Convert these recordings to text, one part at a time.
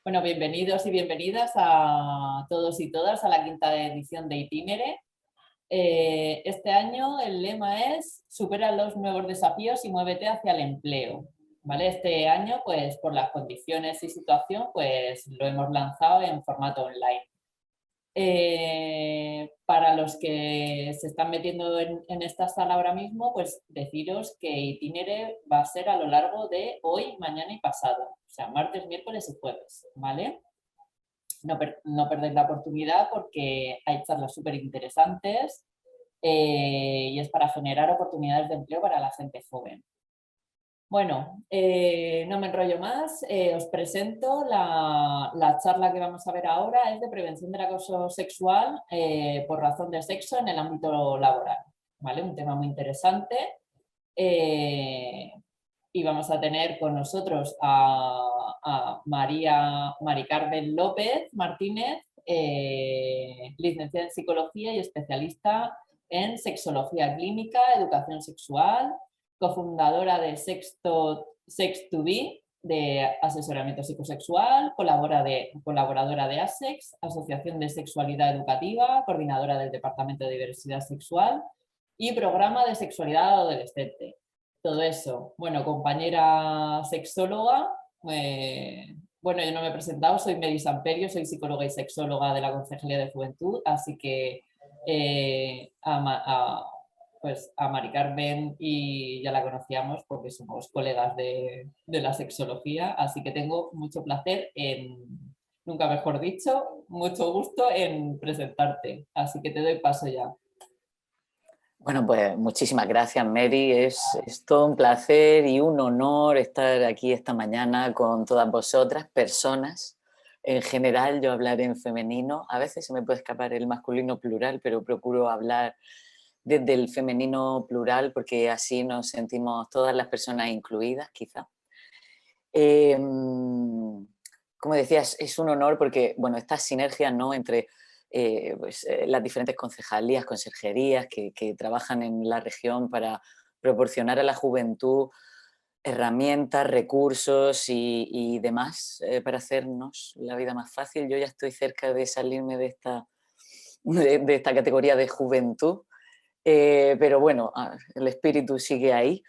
Bueno, bienvenidos y bienvenidas a todos y todas a la quinta edición de Itinere. Este año el lema es supera los nuevos desafíos y muévete hacia el empleo. ¿Vale? Este año, pues por las condiciones y situación, pues lo hemos lanzado en formato online. Para los que se están metiendo en esta sala ahora mismo, pues deciros que Itinere va a ser a lo largo de hoy, mañana y pasado. O sea, martes, miércoles y jueves, ¿vale? No perdáis la oportunidad porque hay charlas súper interesantes y es para generar oportunidades de empleo para la gente joven. Bueno, no me enrollo más, os presento la charla que vamos a ver ahora, es de prevención del acoso sexual por razón de sexo en el ámbito laboral, ¿vale? Un tema muy interesante. Y vamos a tener con nosotros a Mari Carmen López Martínez, licenciada en psicología y especialista en sexología clínica, educación sexual, cofundadora de Sex2B, de asesoramiento psicosexual, colaboradora de ASEX, Asociación de Sexualidad Educativa, coordinadora del Departamento de Diversidad Sexual y programa de sexualidad adolescente. Todo eso. Bueno, compañera sexóloga, bueno, yo no me he presentado, soy Mary Samperio, soy psicóloga y sexóloga de la Concejalía de Juventud, así que pues a Mari Carmen y ya la conocíamos porque somos colegas de la sexología, así que tengo mucho placer nunca mejor dicho, mucho gusto en presentarte, así que te doy paso ya. Bueno, pues muchísimas gracias, Mary. Es todo un placer y un honor estar aquí esta mañana con todas vosotras, personas. En general, yo hablaré en femenino. A veces se me puede escapar el masculino plural, pero procuro hablar desde el femenino plural porque así nos sentimos todas las personas incluidas, quizá. Como decías, es un honor porque, bueno, estas sinergias, ¿no?, entre las diferentes concejalías, conserjerías que trabajan en la región para proporcionar a la juventud herramientas, recursos y demás para hacernos la vida más fácil. Yo ya estoy cerca de salirme de esta categoría de juventud, pero bueno, el espíritu sigue ahí.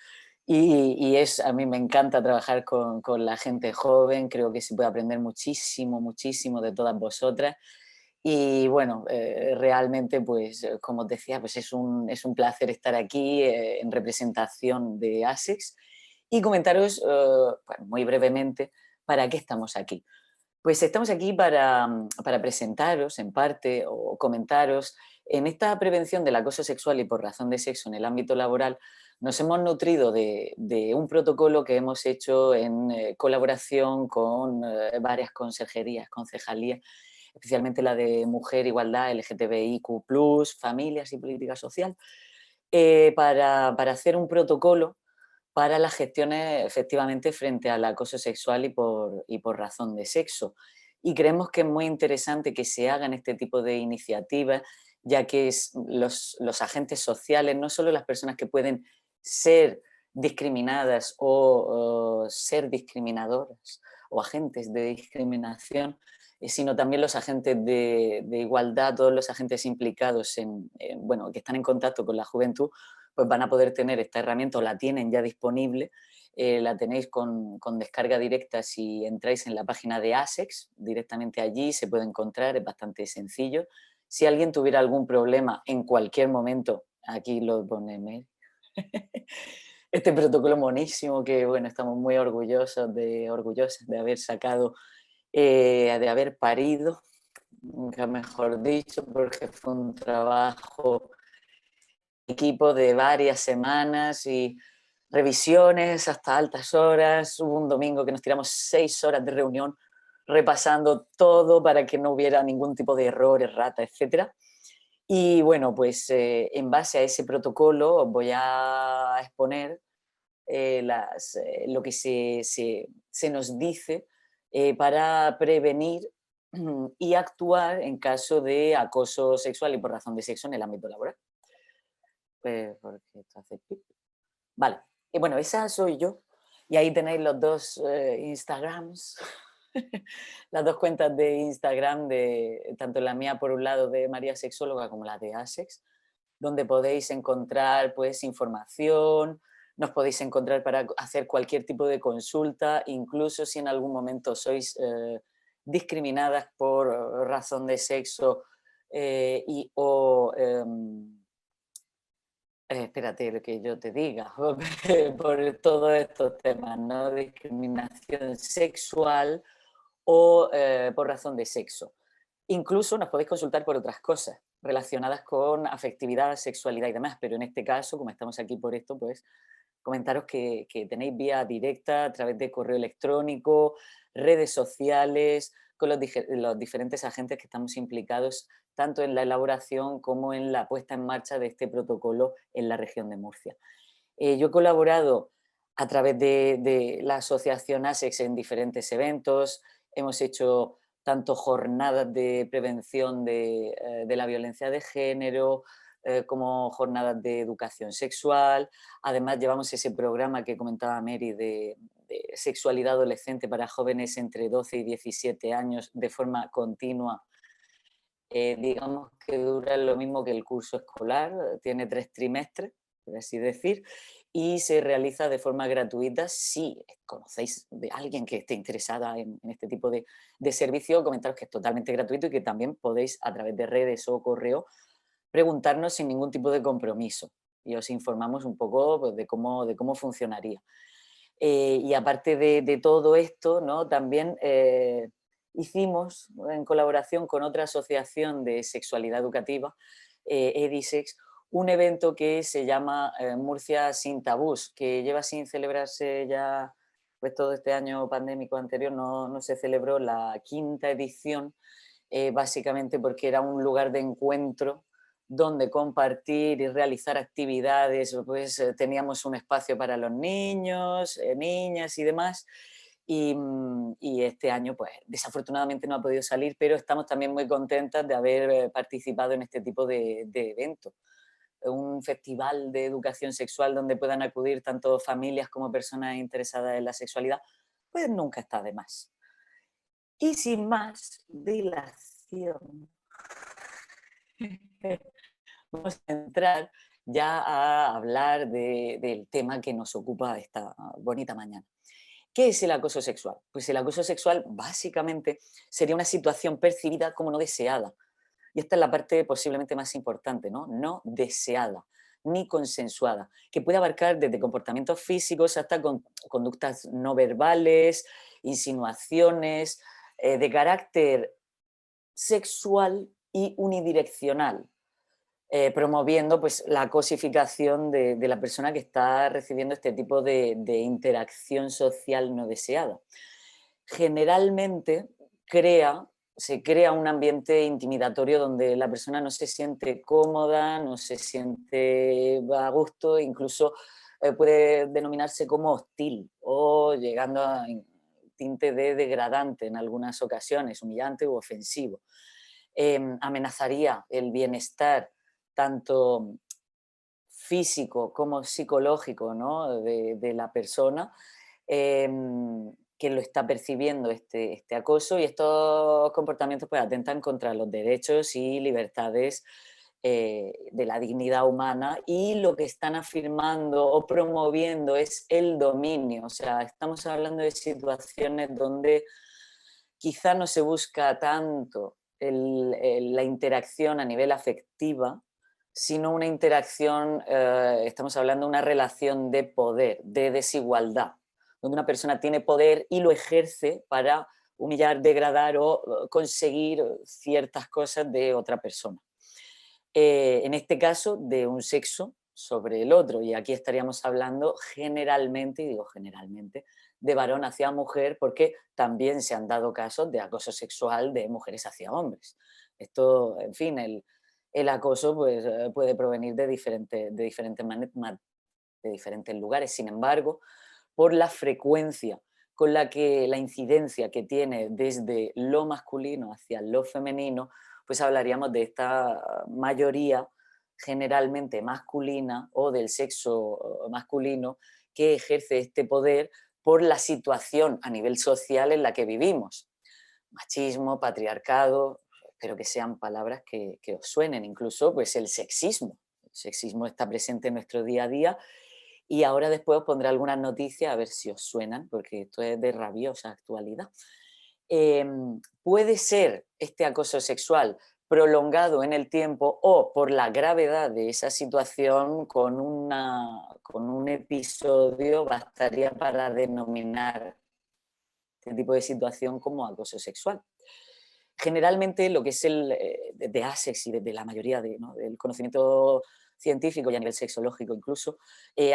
A mí me encanta trabajar con la gente joven, creo que se puede aprender muchísimo, muchísimo de todas vosotras. Y bueno, realmente, pues como os decía, pues es un placer estar aquí en representación de ASEX y comentaros bueno, muy brevemente para qué estamos aquí. Pues estamos aquí para presentaros en parte o comentaros en esta prevención del acoso sexual y por razón de sexo en el ámbito laboral. Nos hemos nutrido de un protocolo que hemos hecho en colaboración con varias conserjerías, concejalías, especialmente la de Mujer, Igualdad, LGTBIQ+, Familias y Política Social, para hacer un protocolo para las gestiones efectivamente frente al acoso sexual y por razón de sexo. Y creemos que es muy interesante que se hagan este tipo de iniciativas, ya que los agentes sociales, no solo las personas que pueden ser discriminadas o ser discriminadoras o agentes de discriminación, sino también los agentes de igualdad, todos los agentes implicados bueno, que están en contacto con la juventud, pues van a poder tener esta herramienta o la tienen ya disponible. La tenéis con descarga directa si entráis en la página de ASEX, directamente allí se puede encontrar, es bastante sencillo. Si alguien tuviera algún problema en cualquier momento, aquí lo pone este protocolo monísimo que, bueno, estamos muy orgullosas de haber sacado, de haber parido, nunca mejor dicho, porque fue un trabajo equipo de varias semanas y revisiones hasta altas horas. Hubo un domingo que nos tiramos 6 horas de reunión repasando todo para que no hubiera ningún tipo de error, errata, etc. Y bueno, pues en base a ese protocolo os voy a exponer lo que se nos dice para prevenir y actuar en caso de acoso sexual y por razón de sexo en el ámbito laboral. Porque esto hace pip. Vale, y bueno, esa soy yo. Y ahí tenéis los dos Instagrams las dos cuentas de Instagram, de, tanto la mía por un lado de María Sexóloga como la de ASEX, donde podéis encontrar pues información, nos podéis encontrar para hacer cualquier tipo de consulta, incluso si en algún momento sois discriminadas por razón de sexo y o espérate lo que yo te diga, por todos estos temas, ¿no? Discriminación sexual o por razón de sexo. Incluso nos podéis consultar por otras cosas relacionadas con afectividad, sexualidad y demás, pero en este caso, como estamos aquí por esto, pues comentaros que tenéis vía directa a través de correo electrónico, redes sociales, con los diferentes agentes que estamos implicados tanto en la elaboración como en la puesta en marcha de este protocolo en la región de Murcia. Yo he colaborado a través de la asociación ASEX en diferentes eventos, hemos hecho tanto jornadas de prevención de la violencia de género, como jornadas de educación sexual. Además llevamos ese programa que comentaba Mary de sexualidad adolescente para jóvenes entre 12 y 17 años de forma continua. Digamos que dura lo mismo que el curso escolar, tiene 3 trimestres, por así decir, y se realiza de forma gratuita. Si conocéis de alguien que esté interesada en este tipo de servicio, comentaros que es totalmente gratuito y que también podéis a través de redes o correo preguntarnos sin ningún tipo de compromiso y os informamos un poco pues, de cómo funcionaría. Y aparte de todo esto, ¿no? También hicimos, en colaboración con otra asociación de sexualidad educativa, EDISEX, un evento que se llama Murcia sin tabús, que lleva sin celebrarse ya, pues todo este año pandémico anterior no se celebró la 5ª edición, básicamente porque era un lugar de encuentro donde compartir y realizar actividades, pues teníamos un espacio para los niños, niñas y demás, y este año pues desafortunadamente no ha podido salir, pero estamos también muy contentas de haber participado en este tipo de eventos. Un festival de educación sexual donde puedan acudir tanto familias como personas interesadas en la sexualidad, pues nunca está de más. Y sin más dilación, vamos a entrar ya a hablar del tema que nos ocupa esta bonita mañana. ¿Qué es el acoso sexual? Pues el acoso sexual básicamente sería una situación percibida como no deseada. Y esta es la parte posiblemente más importante, ¿no? No deseada ni consensuada, que puede abarcar desde comportamientos físicos hasta conductas no verbales, insinuaciones de carácter sexual y unidireccional, promoviendo pues, la cosificación de la persona que está recibiendo este tipo de interacción social no deseada. Generalmente se crea un ambiente intimidatorio donde la persona no se siente cómoda, no se siente a gusto, incluso puede denominarse como hostil o llegando a tinte de degradante en algunas ocasiones, humillante u ofensivo. Amenazaría el bienestar tanto físico como psicológico, ¿no? de la persona que lo está percibiendo este acoso, y estos comportamientos pues, atentan contra los derechos y libertades de la dignidad humana, y lo que están afirmando o promoviendo es el dominio. O sea, estamos hablando de situaciones donde quizá no se busca tanto la interacción a nivel afectiva, sino una interacción, estamos hablando de una relación de poder, de desigualdad, donde una persona tiene poder y lo ejerce para humillar, degradar o conseguir ciertas cosas de otra persona. En este caso, de un sexo sobre el otro, y aquí estaríamos hablando generalmente, y digo generalmente, de varón hacia mujer, porque también se han dado casos de acoso sexual de mujeres hacia hombres. Esto, en fin, el acoso pues, puede provenir de diferentes lugares. Sin embargo, por la frecuencia con la incidencia que tiene desde lo masculino hacia lo femenino, pues hablaríamos de esta mayoría generalmente masculina o del sexo masculino que ejerce este poder por la situación a nivel social en la que vivimos. machismo, patriarcado, espero que sean palabras que os suenen, incluso pues el sexismo. El sexismo está presente en nuestro día a día y ahora después os pondré algunas noticias a ver si os suenan, porque esto es de rabiosa actualidad. Puede ser este acoso sexual prolongado en el tiempo o por la gravedad de esa situación con un episodio bastaría para denominar este tipo de situación como acoso sexual. Generalmente lo que es de ASEX y de la mayoría ¿no? del conocimiento científico y a nivel sexológico incluso,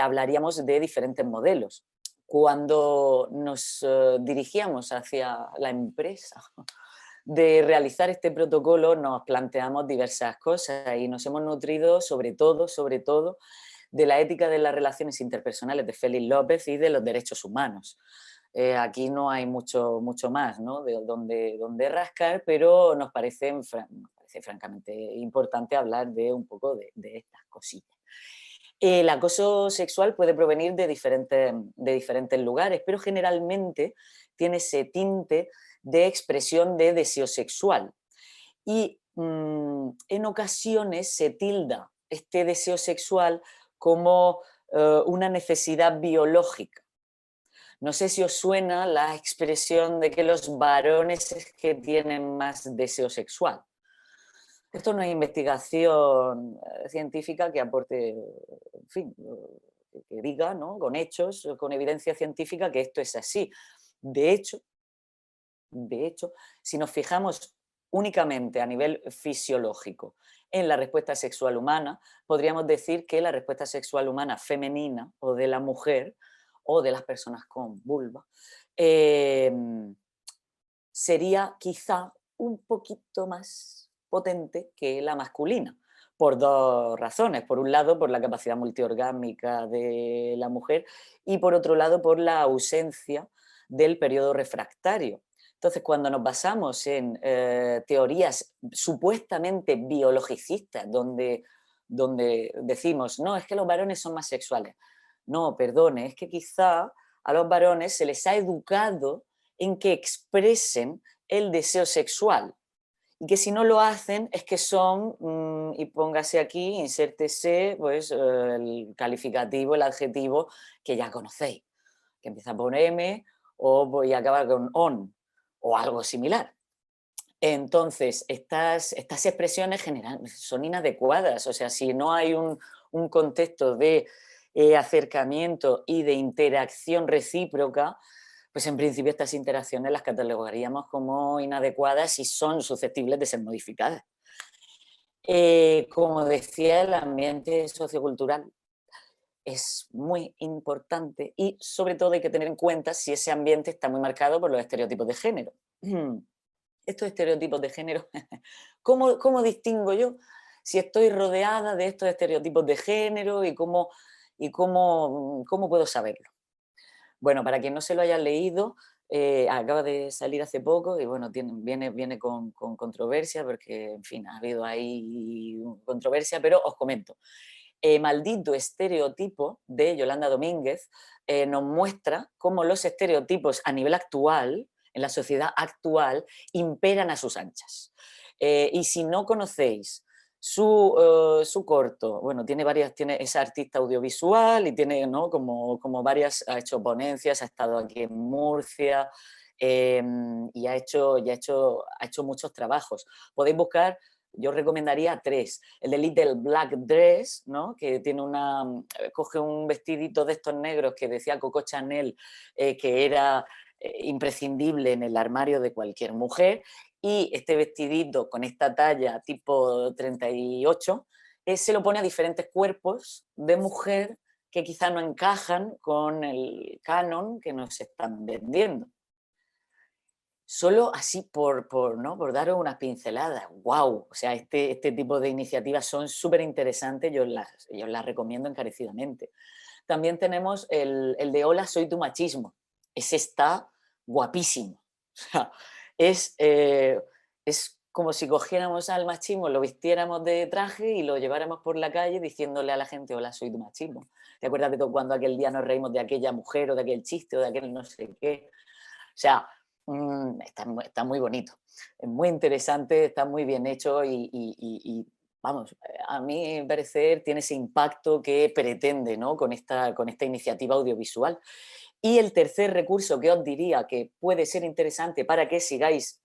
hablaríamos de diferentes modelos. Cuando nos dirigíamos hacia la empresa de realizar este protocolo nos planteamos diversas cosas y nos hemos nutrido sobre todo, de la ética de las relaciones interpersonales de Félix López y de los derechos humanos. Aquí no hay mucho más, ¿no? De donde rascar, pero nos parece francamente importante hablar de un poco de estas cosillas. El acoso sexual puede provenir de diferentes lugares, pero generalmente tiene ese tinte de expresión de deseo sexual. Y en ocasiones se tilda este deseo sexual como una necesidad biológica. No sé si os suena la expresión de que los varones es que tienen más deseo sexual. Esto no es investigación científica que aporte, en fin, que diga, ¿no? Con hechos, con evidencia científica que esto es así. De hecho, si nos fijamos únicamente a nivel fisiológico en la respuesta sexual humana, podríamos decir que la respuesta sexual humana femenina o de la mujer o de las personas con vulva sería quizá un poquito más potente que la masculina, por dos razones. Por un lado, por la capacidad multiorgásmica de la mujer y por otro lado, por la ausencia del periodo refractario. Entonces, cuando nos basamos en teorías supuestamente biologicistas, donde decimos, no, es que los varones son más sexuales. No, perdone, es que quizá a los varones se les ha educado en que expresen el deseo sexual y que si no lo hacen es que son, y póngase aquí, insértese pues, el calificativo, el adjetivo que ya conocéis, que empieza por M o voy a acabar con on o algo similar. Entonces, estas expresiones son inadecuadas, o sea, si no hay un contexto de acercamiento y de interacción recíproca, pues en principio estas interacciones las catalogaríamos como inadecuadas y son susceptibles de ser modificadas. Como decía, el ambiente sociocultural es muy importante y sobre todo hay que tener en cuenta si ese ambiente está muy marcado por los estereotipos de género. Estos estereotipos de género, ¿cómo distingo yo si estoy rodeada de estos estereotipos de género y cómo puedo saberlo? Bueno, para quien no se lo haya leído, acaba de salir hace poco y bueno, viene con controversia porque, en fin, ha habido ahí controversia, pero os comento. Maldito estereotipo de Yolanda Domínguez nos muestra cómo los estereotipos a nivel actual, en la sociedad actual, imperan a sus anchas. Y si no conocéis su corto, bueno, es artista audiovisual y tiene, ¿no? como varias, ha hecho ponencias, ha estado aquí en Murcia y ha hecho muchos trabajos. Podéis buscar, yo recomendaría 3. El de Little Black Dress, ¿no? Que tiene coge un vestidito de estos negros que decía Coco Chanel que era imprescindible en el armario de cualquier mujer, y este vestidito con esta talla tipo 38 se lo pone a diferentes cuerpos de mujer que quizá no encajan con el canon que nos están vendiendo. Solo así ¿no? por daros unas pinceladas. ¡Wow! O sea, este tipo de iniciativas son súper interesantes, yo las recomiendo encarecidamente. También tenemos el de Hola, soy tu machismo. Ese está guapísimo. O sea, es como si cogiéramos al machismo, lo vistiéramos de traje y lo lleváramos por la calle diciéndole a la gente, hola, soy tu machismo. ¿Te acuerdas de cuando aquel día nos reímos de aquella mujer o de aquel chiste o de aquel no sé qué? O sea, Está muy bonito, es muy interesante, está muy bien hecho y, vamos, a mi parecer tiene ese impacto que pretende, ¿no? Con esta iniciativa audiovisual. Y el tercer recurso que os diría que puede ser interesante para que sigáis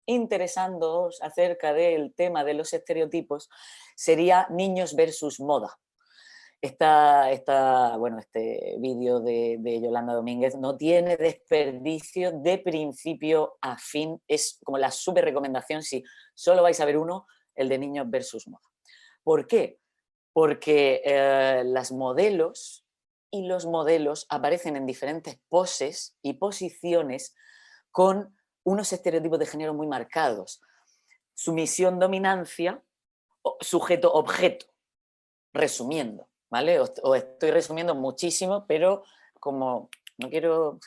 interesándoos acerca del tema de los estereotipos sería Niños versus Moda. Bueno, este vídeo de Yolanda Domínguez no tiene desperdicio de principio a fin. Es como la súper recomendación si solo vais a ver uno, el de Niños versus Moda. ¿Por qué? Porque las modelos y los modelos aparecen en diferentes poses y posiciones con unos estereotipos de género muy marcados. Sumisión, dominancia, sujeto-objeto, resumiendo, ¿vale? Os estoy resumiendo muchísimo, pero como no quiero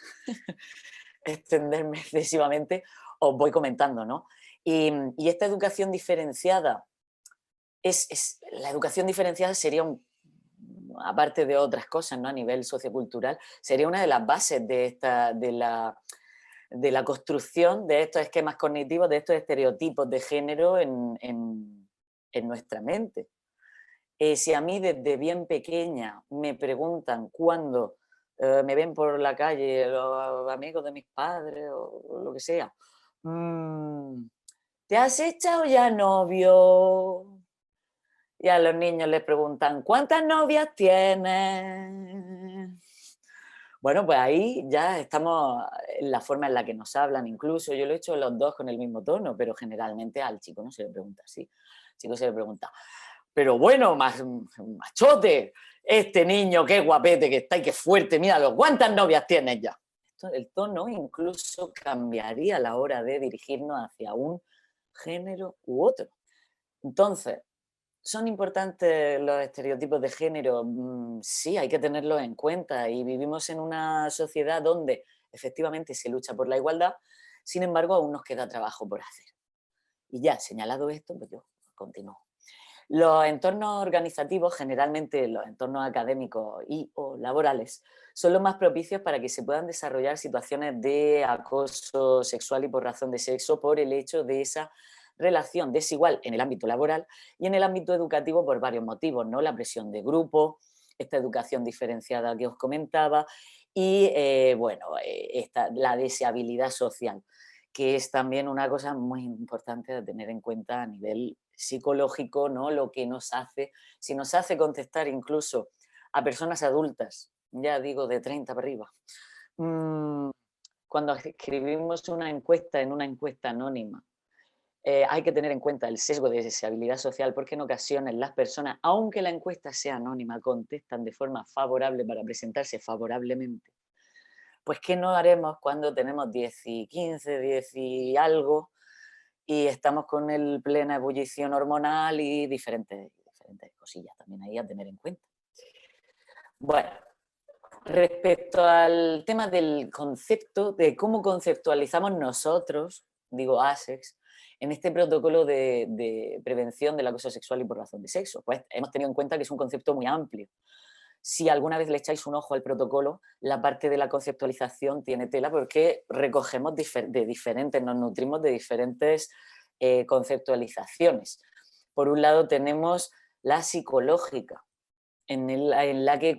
extenderme excesivamente, os voy comentando, ¿no? Y esta educación diferenciada, la educación diferenciada sería aparte de otras cosas, ¿no? A nivel sociocultural, sería una de las bases de la construcción de estos esquemas cognitivos, de estos estereotipos de género en nuestra mente. Si a mí desde bien pequeña me preguntan cuando me ven por la calle los amigos de mis padres o lo que sea, "Mm, ¿te has echado ya novio?". Y a los niños les preguntan, ¿cuántas novias tienes? Bueno, pues ahí ya estamos en la forma en la que nos hablan, incluso yo lo he hecho los dos con el mismo tono, pero generalmente al chico no se le pregunta así. Al chico se le pregunta, pero bueno, machote, este niño, qué guapete que está y qué fuerte, míralo, ¿cuántas novias tienes ya? El tono incluso cambiaría a la hora de dirigirnos hacia un género u otro. Entonces, ¿son importantes los estereotipos de género? Sí, hay que tenerlos en cuenta y vivimos en una sociedad donde efectivamente se lucha por la igualdad, sin embargo aún nos queda trabajo por hacer. Y ya, señalado esto, pues yo continúo. Los entornos organizativos, generalmente los entornos académicos y o laborales, son los más propicios para que se puedan desarrollar situaciones de acoso sexual y por razón de sexo por el hecho de esa relación desigual en el ámbito laboral y en el ámbito educativo por varios motivos, ¿no? La presión de grupo, esta educación diferenciada que os comentaba y, la deseabilidad social, que es también una cosa muy importante de tener en cuenta a nivel psicológico, ¿no? Lo que nos hace, si nos hace contestar incluso a personas adultas, ya digo de 30 para arriba, mm, cuando escribimos una encuesta en una encuesta anónima, hay que tener en cuenta el sesgo de deseabilidad social porque en ocasiones las personas, aunque la encuesta sea anónima, contestan de forma favorable para presentarse favorablemente. Pues, ¿qué no haremos cuando tenemos 10 y 15, 10 y algo y estamos con el plena ebullición hormonal y diferentes cosillas también ahí a tener en cuenta? Bueno, respecto al tema del concepto, de cómo conceptualizamos nosotros, digo ASEX, en este protocolo de prevención del acoso sexual y por razón de sexo, pues hemos tenido en cuenta que es un concepto muy amplio. Si alguna vez le echáis un ojo al protocolo, la parte de la conceptualización tiene tela porque recogemos de diferentes, nos nutrimos de diferentes conceptualizaciones. Por un lado tenemos la psicológica, en la que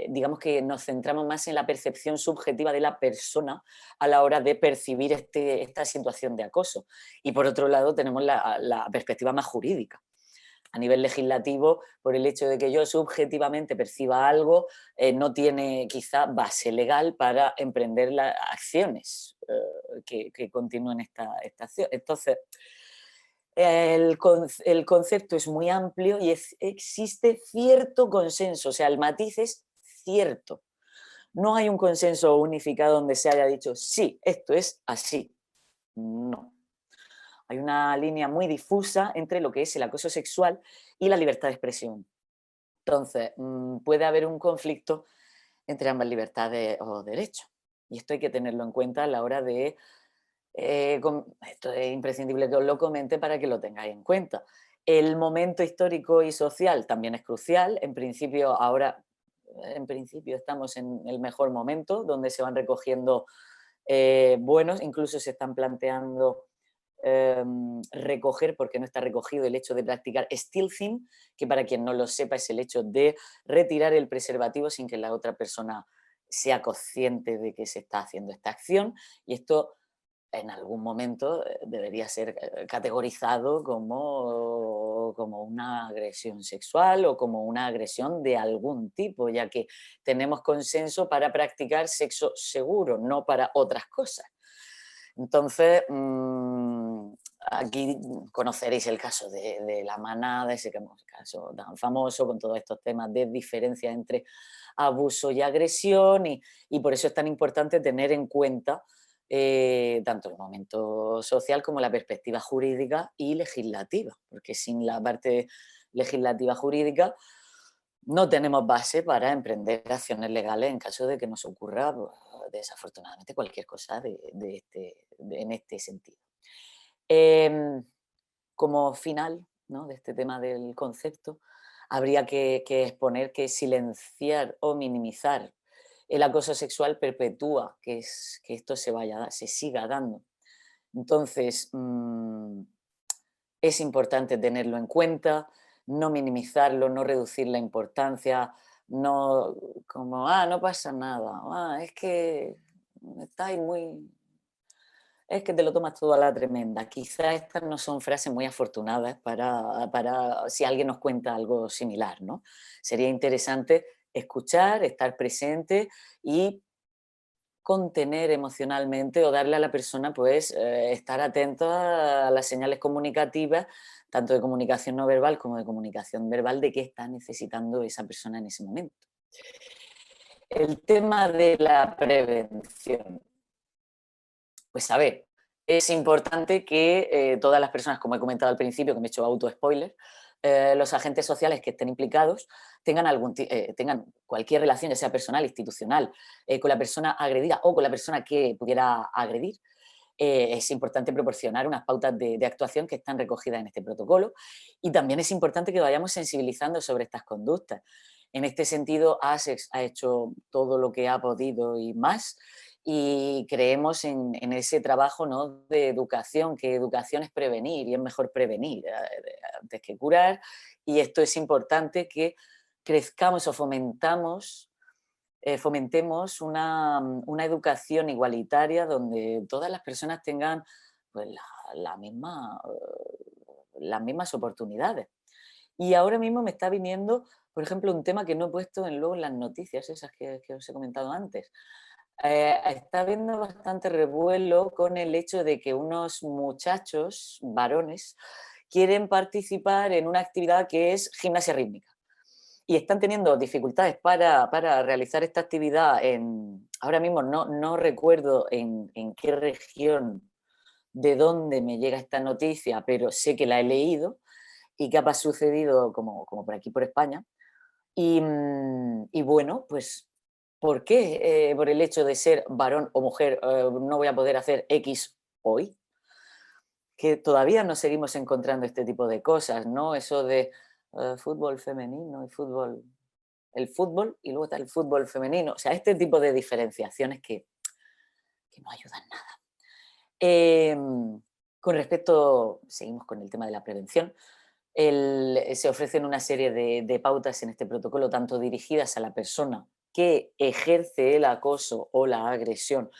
digamos que nos centramos más en la percepción subjetiva de la persona a la hora de percibir esta situación de acoso. Y por otro lado tenemos la perspectiva más jurídica a nivel legislativo, por el hecho de que yo subjetivamente perciba algo, no tiene quizá base legal para emprender las acciones que continúen esta acción. Entonces, el concepto es muy amplio y existe cierto consenso, o sea, el matiz es cierto. No hay un consenso unificado donde se haya dicho, sí, esto es así. No. Hay una línea muy difusa entre lo que es el acoso sexual y la libertad de expresión. Entonces, puede haber un conflicto entre ambas libertades o derechos. Y esto hay que tenerlo en cuenta a la hora de... esto es imprescindible que os lo comente para que lo tengáis en cuenta. El momento histórico y social también es crucial. En principio, ahora, estamos en el mejor momento, donde se van recogiendo buenos. Incluso se están planteando recoger, porque no está recogido, el hecho de practicar stealthing, que para quien no lo sepa es el hecho de retirar el preservativo sin que la otra persona sea consciente de que se está haciendo esta acción, y esto en algún momento debería ser categorizado como una agresión sexual o como una agresión de algún tipo, ya que tenemos consenso para practicar sexo seguro, no para otras cosas. Entonces, aquí conoceréis el caso de la manada, ese caso tan famoso con todos estos temas de diferencia entre abuso y agresión, y por eso es tan importante tener en cuenta tanto el momento social como la perspectiva jurídica y legislativa, porque sin la parte legislativa jurídica no tenemos base para emprender acciones legales en caso de que nos ocurra, pues, desafortunadamente, cualquier cosa en este sentido. Em, Como final, ¿no?, de este tema del concepto, habría que exponer que silenciar o minimizar el acoso sexual perpetúa que esto se siga dando. Entonces, es importante tenerlo en cuenta, no minimizarlo, no reducir la importancia, no como, no pasa nada, es que estáis muy, es que te lo tomas todo a la tremenda. Quizás estas no son frases muy afortunadas para si alguien nos cuenta algo similar, ¿no? Sería interesante escuchar, estar presente y contener emocionalmente o darle a la persona, pues, estar atento a las señales comunicativas, tanto de comunicación no verbal como de comunicación verbal, de qué está necesitando esa persona en ese momento. El tema de la prevención. Pues a ver, es importante que todas las personas, como he comentado al principio, que me he hecho auto-spoiler, los agentes sociales que estén implicados tengan cualquier relación, ya sea personal, institucional, con la persona agredida o con la persona que pudiera agredir. Es importante proporcionar unas pautas de actuación que están recogidas en este protocolo, y también es importante que vayamos sensibilizando sobre estas conductas. En este sentido, ASEX ha hecho todo lo que ha podido y más, y creemos en ese trabajo, ¿no?, de educación, que educación es prevenir y es mejor prevenir antes que curar, y esto es importante que crezcamos o fomentemos una educación igualitaria donde todas las personas tengan, pues, las mismas oportunidades. Y ahora mismo me está viniendo, por ejemplo, un tema que no he puesto luego en las noticias, esas que os he comentado antes. Está habiendo bastante revuelo con el hecho de que unos muchachos, varones, quieren participar en una actividad que es gimnasia rítmica. Y están teniendo dificultades para realizar esta actividad ahora mismo no recuerdo en qué región, de dónde me llega esta noticia, pero sé que la he leído y que ha sucedido como por aquí, por España. Y bueno, pues, ¿por qué por el hecho de ser varón o mujer no voy a poder hacer X hoy? Que todavía nos seguimos encontrando este tipo de cosas, ¿no? Eso de fútbol femenino y el fútbol y luego está el fútbol femenino. O sea, este tipo de diferenciaciones que no ayudan nada. Con respecto, seguimos con el tema de la prevención, se ofrecen una serie de pautas en este protocolo, tanto dirigidas a la persona que ejerce el acoso o la agresión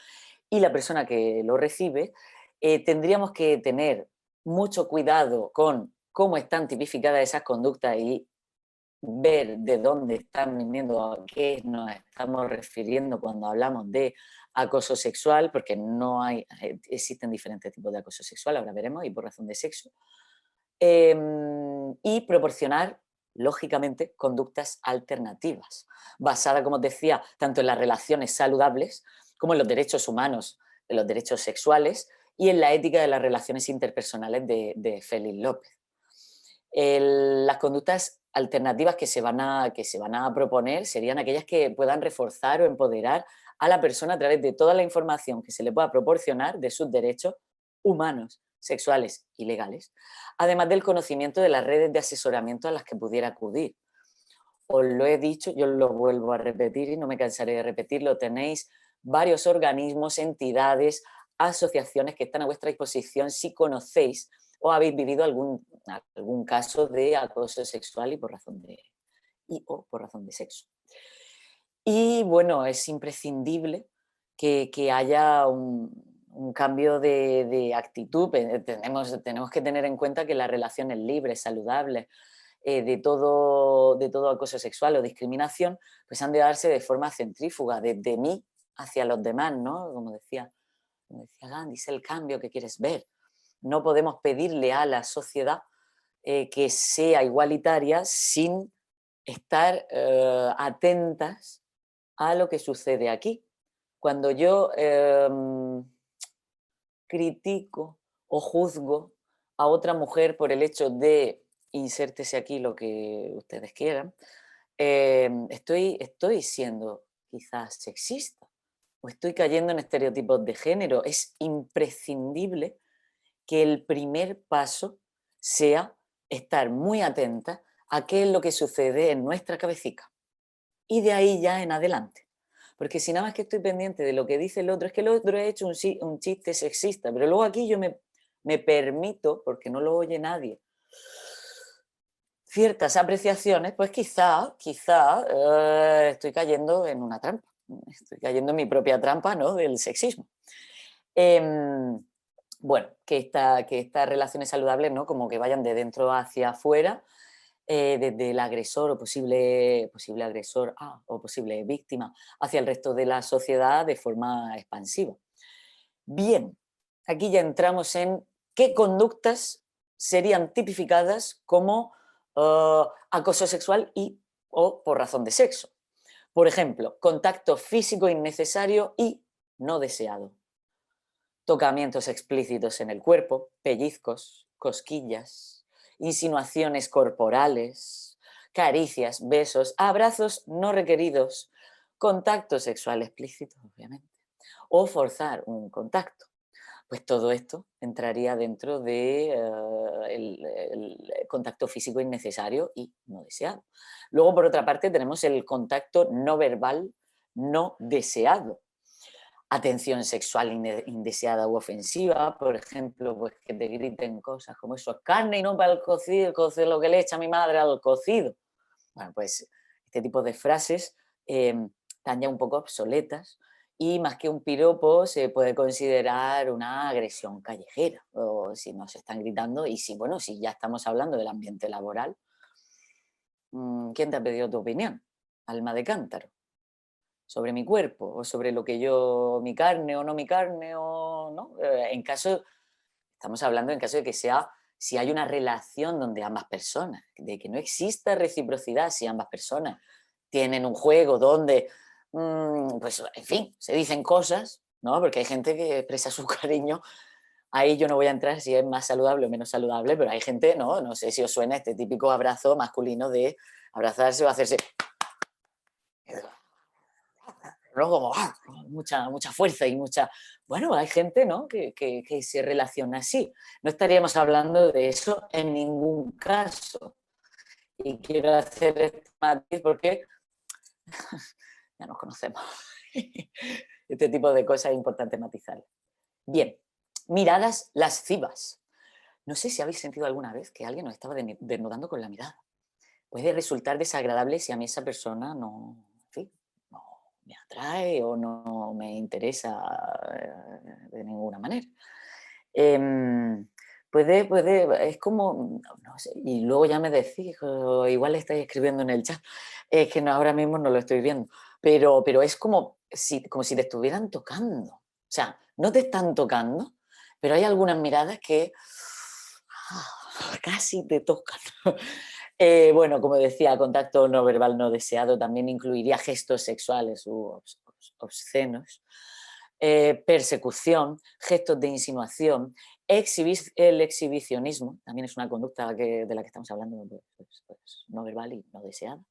y la persona que lo recibe. Tendríamos que tener mucho cuidado con cómo están tipificadas esas conductas y ver de dónde están viniendo, a qué nos estamos refiriendo cuando hablamos de acoso sexual, porque existen diferentes tipos de acoso sexual, ahora veremos, y por razón de sexo. Y proporcionar, lógicamente, conductas alternativas, basadas, como os decía, tanto en las relaciones saludables como en los derechos humanos, en los derechos sexuales y en la ética de las relaciones interpersonales de Félix López. Las conductas alternativas que se van a proponer serían aquellas que puedan reforzar o empoderar a la persona a través de toda la información que se le pueda proporcionar de sus derechos humanos, sexuales y legales, además del conocimiento de las redes de asesoramiento a las que pudiera acudir. Os lo he dicho, yo lo vuelvo a repetir y no me cansaré de repetirlo, tenéis varios organismos, entidades, asociaciones que están a vuestra disposición si conocéis o habéis vivido algún caso de acoso sexual o por razón de sexo. Y bueno, es imprescindible que haya un cambio de actitud. Tenemos que tener en cuenta que las relaciones libres, saludables, de todo acoso sexual o discriminación, pues han de darse de forma centrífuga, desde mí hacia los demás, ¿no? Como decía Gandhi, es el cambio que quieres ver. No podemos pedirle a la sociedad que sea igualitaria sin estar atentas a lo que sucede aquí. Cuando yo critico o juzgo a otra mujer por el hecho de insértese aquí lo que ustedes quieran, estoy siendo quizás sexista o estoy cayendo en estereotipos de género. Es imprescindible que el primer paso sea estar muy atenta a qué es lo que sucede en nuestra cabecita y de ahí ya en adelante. Porque si nada más que estoy pendiente de lo que dice el otro, es que el otro ha hecho un chiste sexista, pero luego aquí yo me permito, porque no lo oye nadie, ciertas apreciaciones, pues quizá estoy cayendo en una trampa, estoy cayendo en mi propia trampa, ¿no?, del sexismo. Bueno, que estas relaciones saludables, ¿no?, como que vayan de dentro hacia afuera, desde el agresor o posible agresor o posible víctima hacia el resto de la sociedad de forma expansiva. Bien, aquí ya entramos en qué conductas serían tipificadas como acoso sexual o por razón de sexo. Por ejemplo, contacto físico innecesario y no deseado. Tocamientos explícitos en el cuerpo, pellizcos, cosquillas, insinuaciones corporales, caricias, besos, abrazos no requeridos, contacto sexual explícito, obviamente, o forzar un contacto. Pues todo esto entraría dentro de el contacto físico innecesario y no deseado. Luego, por otra parte, tenemos el contacto no verbal no deseado. Atención sexual indeseada u ofensiva, por ejemplo, pues que te griten cosas como eso es carne y no para el cocido, lo que le echa mi madre al cocido. Bueno, pues este tipo de frases están ya un poco obsoletas y más que un piropo se puede considerar una agresión callejera, o si nos están gritando y si ya estamos hablando del ambiente laboral, ¿quién te ha pedido tu opinión? Alma de cántaro. Sobre mi cuerpo o sobre lo que mi carne o no mi carne o no. Estamos hablando en caso de que si hay una relación donde ambas personas, de que no exista reciprocidad, si ambas personas tienen un juego donde, pues en fin, se dicen cosas, ¿no? Porque hay gente que expresa su cariño. Ahí yo no voy a entrar si es más saludable o menos saludable, pero hay gente, no sé si os suena este típico abrazo masculino de abrazarse o hacerse, ¿no? Como mucha fuerza y mucha... Bueno, hay gente, ¿no?, que se relaciona así. No estaríamos hablando de eso en ningún caso. Y quiero hacer este matiz porque ya nos conocemos. Este tipo de cosas es importante matizar. Bien, miradas lascivas. No sé si habéis sentido alguna vez que alguien nos estaba desnudando con la mirada. Puede resultar desagradable si a mí esa persona no, en fin, no me atrae o no me interesa de ninguna manera. Es como, no sé, y luego ya me decís, o igual estáis escribiendo en el chat, es que ahora mismo no lo estoy viendo, pero es como si te estuvieran tocando. O sea, no te están tocando, pero hay algunas miradas que casi te tocan. Bueno, como decía, contacto no verbal no deseado también incluiría gestos sexuales u obscenos, persecución, gestos de insinuación, el exhibicionismo, también es una conducta de la que estamos hablando, pues, no verbal y no deseada.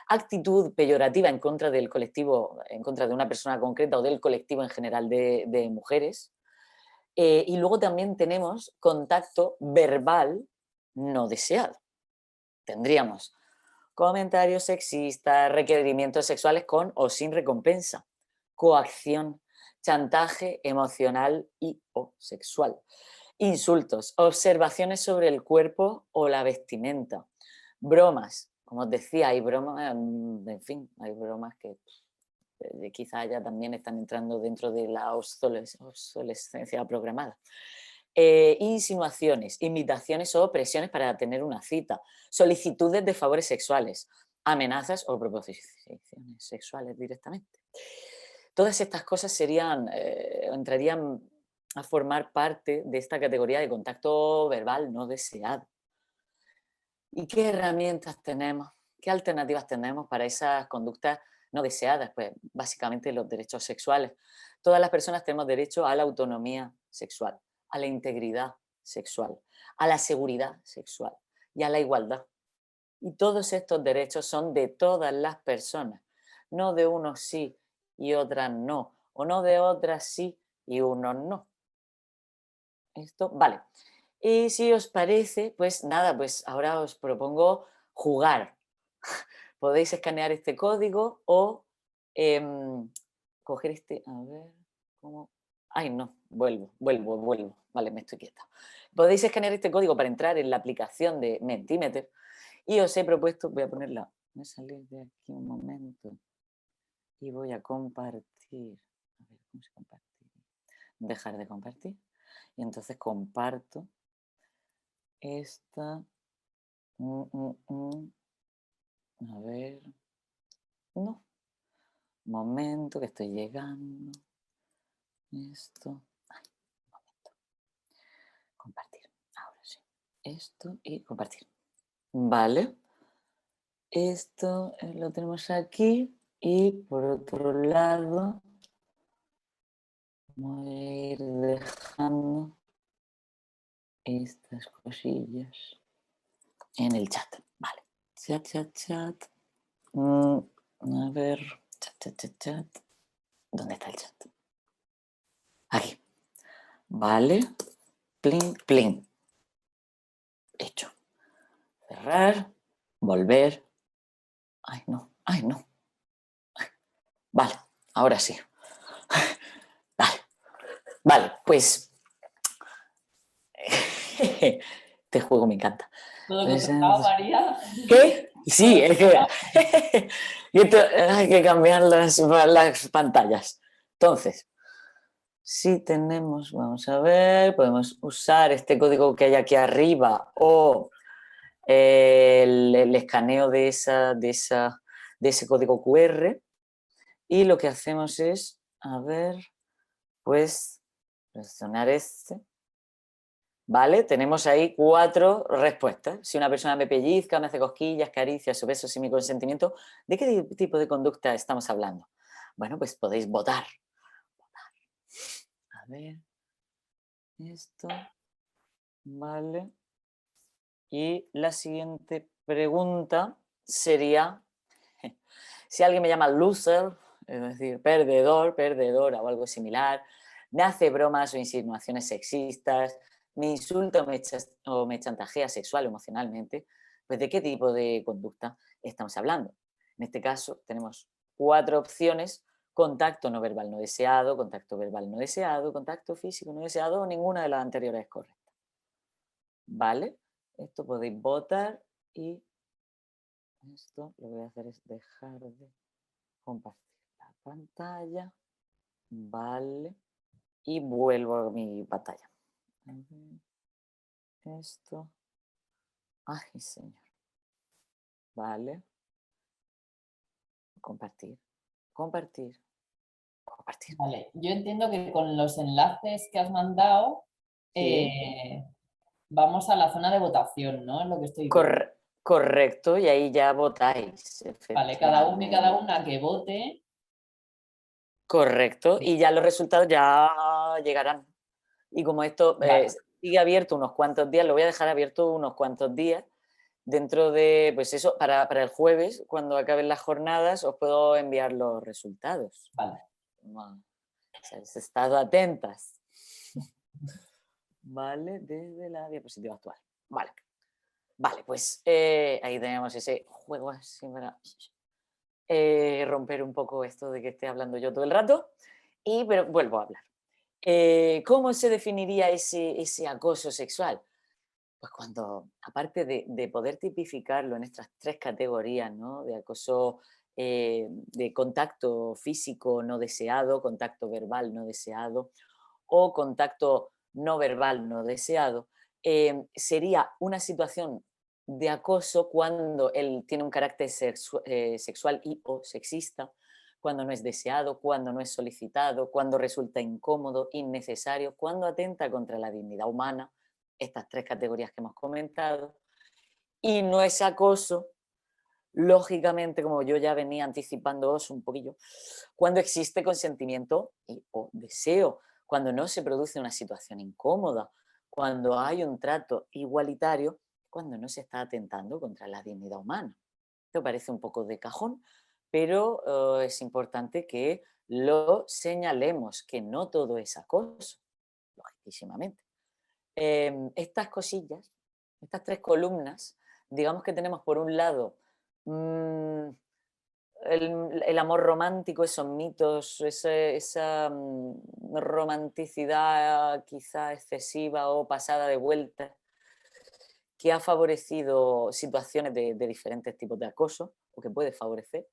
Actitud peyorativa en contra del colectivo, en contra de una persona concreta o del colectivo en general de mujeres. Y luego también tenemos contacto verbal no deseado. Tendríamos comentarios sexistas, requerimientos sexuales con o sin recompensa, coacción, chantaje emocional y o sexual, insultos, observaciones sobre el cuerpo o la vestimenta, bromas, como os decía, hay bromas, en fin, hay bromas que quizá ya también están entrando dentro de la obsolescencia programada. Insinuaciones, invitaciones o presiones para tener una cita, solicitudes de favores sexuales, amenazas o proposiciones sexuales directamente. Todas estas cosas entrarían a formar parte de esta categoría de contacto verbal no deseado. ¿Y qué herramientas tenemos? ¿Qué alternativas tenemos para esas conductas no deseadas? Pues básicamente los derechos sexuales. Todas las personas tenemos derecho a la autonomía sexual, a la integridad sexual, a la seguridad sexual y a la igualdad. Y todos estos derechos son de todas las personas, no de unos sí y otras no, o no de otras sí y unos no. Esto, vale. Y si os parece, pues nada, pues ahora os propongo jugar. Podéis escanear este código o coger este, a ver, ¿cómo? Ay, no, vuelvo. Vale, me estoy quieta. Podéis escanear este código para entrar en la aplicación de Mentimeter y os he propuesto, voy a ponerla, voy a salir de aquí un momento y voy a compartir. A ver, ¿cómo se comparte? Dejar de compartir. Y entonces comparto esta. A ver. No. Momento que estoy llegando. Esto. Ay, momento. Compartir. Ahora sí. Esto y compartir. Vale. Esto lo tenemos aquí. Y por otro lado, voy a ir dejando estas cosillas en el chat. Vale. Chat. A ver. Chat. ¿Dónde está el chat? Aquí. Vale. Plin. Hecho. Cerrar. Volver. Ay, no. Vale. Ahora sí. Vale. Pues. Este juego me encanta. ¿Todo controlado, María? ¿Qué? Sí, es que hay que cambiar las pantallas. Entonces, si tenemos, vamos a ver, podemos usar este código que hay aquí arriba o el escaneo de ese código QR y lo que hacemos es, a ver, pues, seleccionar este. ¿Vale? Tenemos ahí 4 respuestas. Si una persona me pellizca, me hace cosquillas, caricias o besos sin mi consentimiento, ¿de qué tipo de conducta estamos hablando? Bueno, pues podéis votar. A ver, esto, vale. Y la siguiente pregunta sería, si alguien me llama loser, es decir, perdedor, perdedora o algo similar, me hace bromas o insinuaciones sexistas, me insulta o me chantajea sexual o emocionalmente, pues ¿de qué tipo de conducta estamos hablando? En este caso tenemos 4 opciones: contacto no verbal no deseado, contacto verbal no deseado, contacto físico no deseado o ninguna de las anteriores es correcta. ¿Vale? Esto podéis votar y esto lo que voy a hacer es dejar de compartir la pantalla. Vale. Y vuelvo a mi pantalla. A ver, esto. Ay, señor. Vale. Compartir. Vale, yo entiendo que con los enlaces que has mandado Sí. vamos a la zona de votación, ¿no? Es lo que estoy viendo. Correcto, y ahí ya votáis, Vale, cada uno y cada efectivamente. una que vote. Correcto, y ya los resultados ya llegarán. Y como esto Vale, sigue abierto unos cuantos días, lo voy a dejar abierto unos cuantos días, dentro de, pues eso, para el jueves, cuando acaben las jornadas, os puedo enviar los resultados. vale. Si habéis estado atentas. Vale, desde la diapositiva actual. Vale, pues ahí tenemos ese juego así para romper un poco esto de que esté hablando yo todo el rato, pero vuelvo a hablar. ¿Cómo se definiría ese acoso sexual? Pues cuando, aparte de poder tipificarlo en estas tres categorías, ¿no? De acoso, de contacto físico no deseado, contacto verbal no deseado o contacto no verbal no deseado, sería una situación de acoso cuando él tiene un carácter sexual y o sexista, cuando no es deseado, cuando no es solicitado, cuando resulta incómodo, innecesario, cuando atenta contra la dignidad humana, estas tres categorías que hemos comentado, y no es acoso, lógicamente, como yo ya venía anticipándoos un poquillo, cuando existe consentimiento y, o deseo, cuando no se produce una situación incómoda, cuando hay un trato igualitario, cuando no se está atentando contra la dignidad humana. Esto parece un poco de cajón, pero es importante que lo señalemos, que no todo es acoso, lógicamente. Estas cosillas, estas tres columnas, digamos que tenemos por un lado mm, el amor romántico, esos mitos, esa romanticidad quizá excesiva o pasada de vuelta, que ha favorecido situaciones de diferentes tipos de acoso, o que puede favorecer,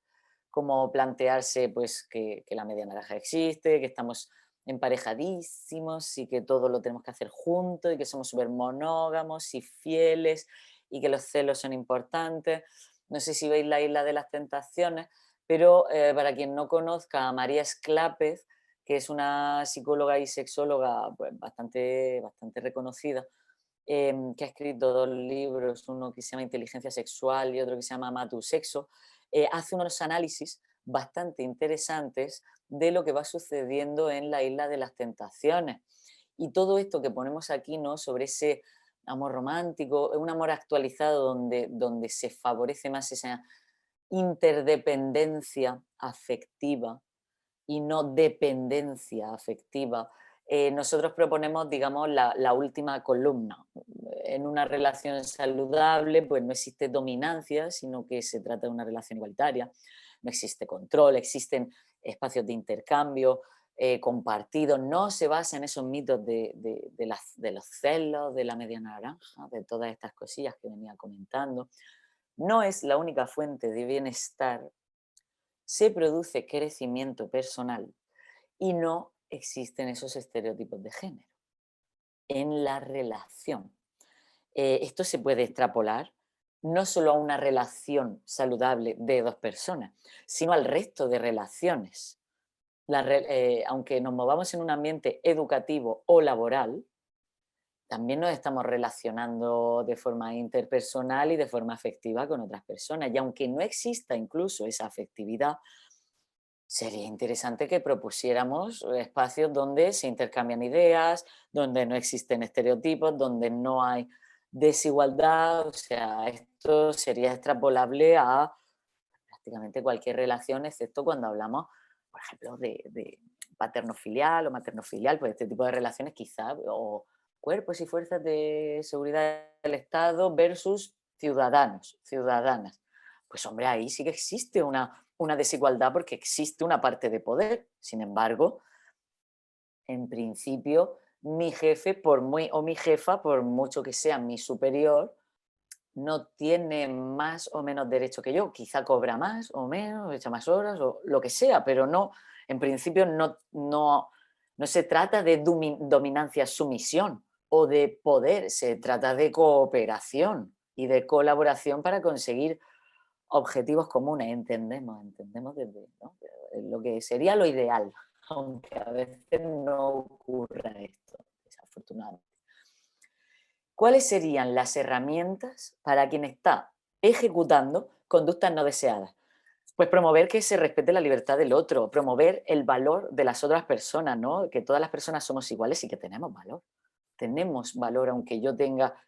como plantearse pues, que la media naranja existe, que estamos emparejadísimos y que todo lo tenemos que hacer juntos y que somos súper monógamos y fieles y que los celos son importantes. No sé si veis la Isla de las Tentaciones, pero para quien no conozca a María Esclápez, que es una psicóloga y sexóloga pues, bastante reconocida, que ha escrito dos libros, uno que se llama Inteligencia Sexual y otro que se llama Ama tu sexo, hace unos análisis bastante interesantes de lo que va sucediendo en la Isla de las Tentaciones. Y todo esto que ponemos aquí, ¿no? Sobre ese amor romántico, un amor actualizado donde se favorece más esa interdependencia afectiva y no dependencia afectiva. Nosotros proponemos, digamos, la última columna. En una relación saludable, pues no existe dominancia, sino que se trata de una relación igualitaria. No existe control, existen espacios de intercambio compartidos. No se basa en esos mitos de los celos, de la media naranja, de todas estas cosillas que venía comentando. No es la única fuente de bienestar. Se produce crecimiento personal y no existen esos estereotipos de género en la relación. Esto se puede extrapolar no solo a una relación saludable de dos personas, sino al resto de relaciones. Aunque nos movamos en un ambiente educativo o laboral, también nos estamos relacionando de forma interpersonal y de forma afectiva con otras personas. Y aunque no exista incluso esa afectividad, sería interesante que propusiéramos espacios donde se intercambian ideas, donde no existen estereotipos, donde no hay desigualdad. O sea, esto sería extrapolable a prácticamente cualquier relación, excepto cuando hablamos, por ejemplo, de paterno-filial o materno-filial, pues este tipo de relaciones quizá, o cuerpos y fuerzas de seguridad del Estado versus ciudadanos, ciudadanas. Pues hombre, ahí sí que existe una desigualdad porque existe una parte de poder. Sin embargo, en principio, mi jefe, o mi jefa, por mucho que sea mi superior, no tiene más o menos derecho que yo. Quizá cobra más o menos, echa más horas o lo que sea, pero no, en principio no se trata de dominancia-sumisión o de poder, se trata de cooperación y de colaboración para conseguir objetivos comunes. Entendemos desde, ¿no? Lo que sería lo ideal, aunque a veces no ocurra esto, desafortunadamente. ¿Cuáles serían las herramientas para quien está ejecutando conductas no deseadas? Pues promover que se respete la libertad del otro, promover el valor de las otras personas, ¿no? Que todas las personas somos iguales y que tenemos valor. Tenemos valor, aunque yo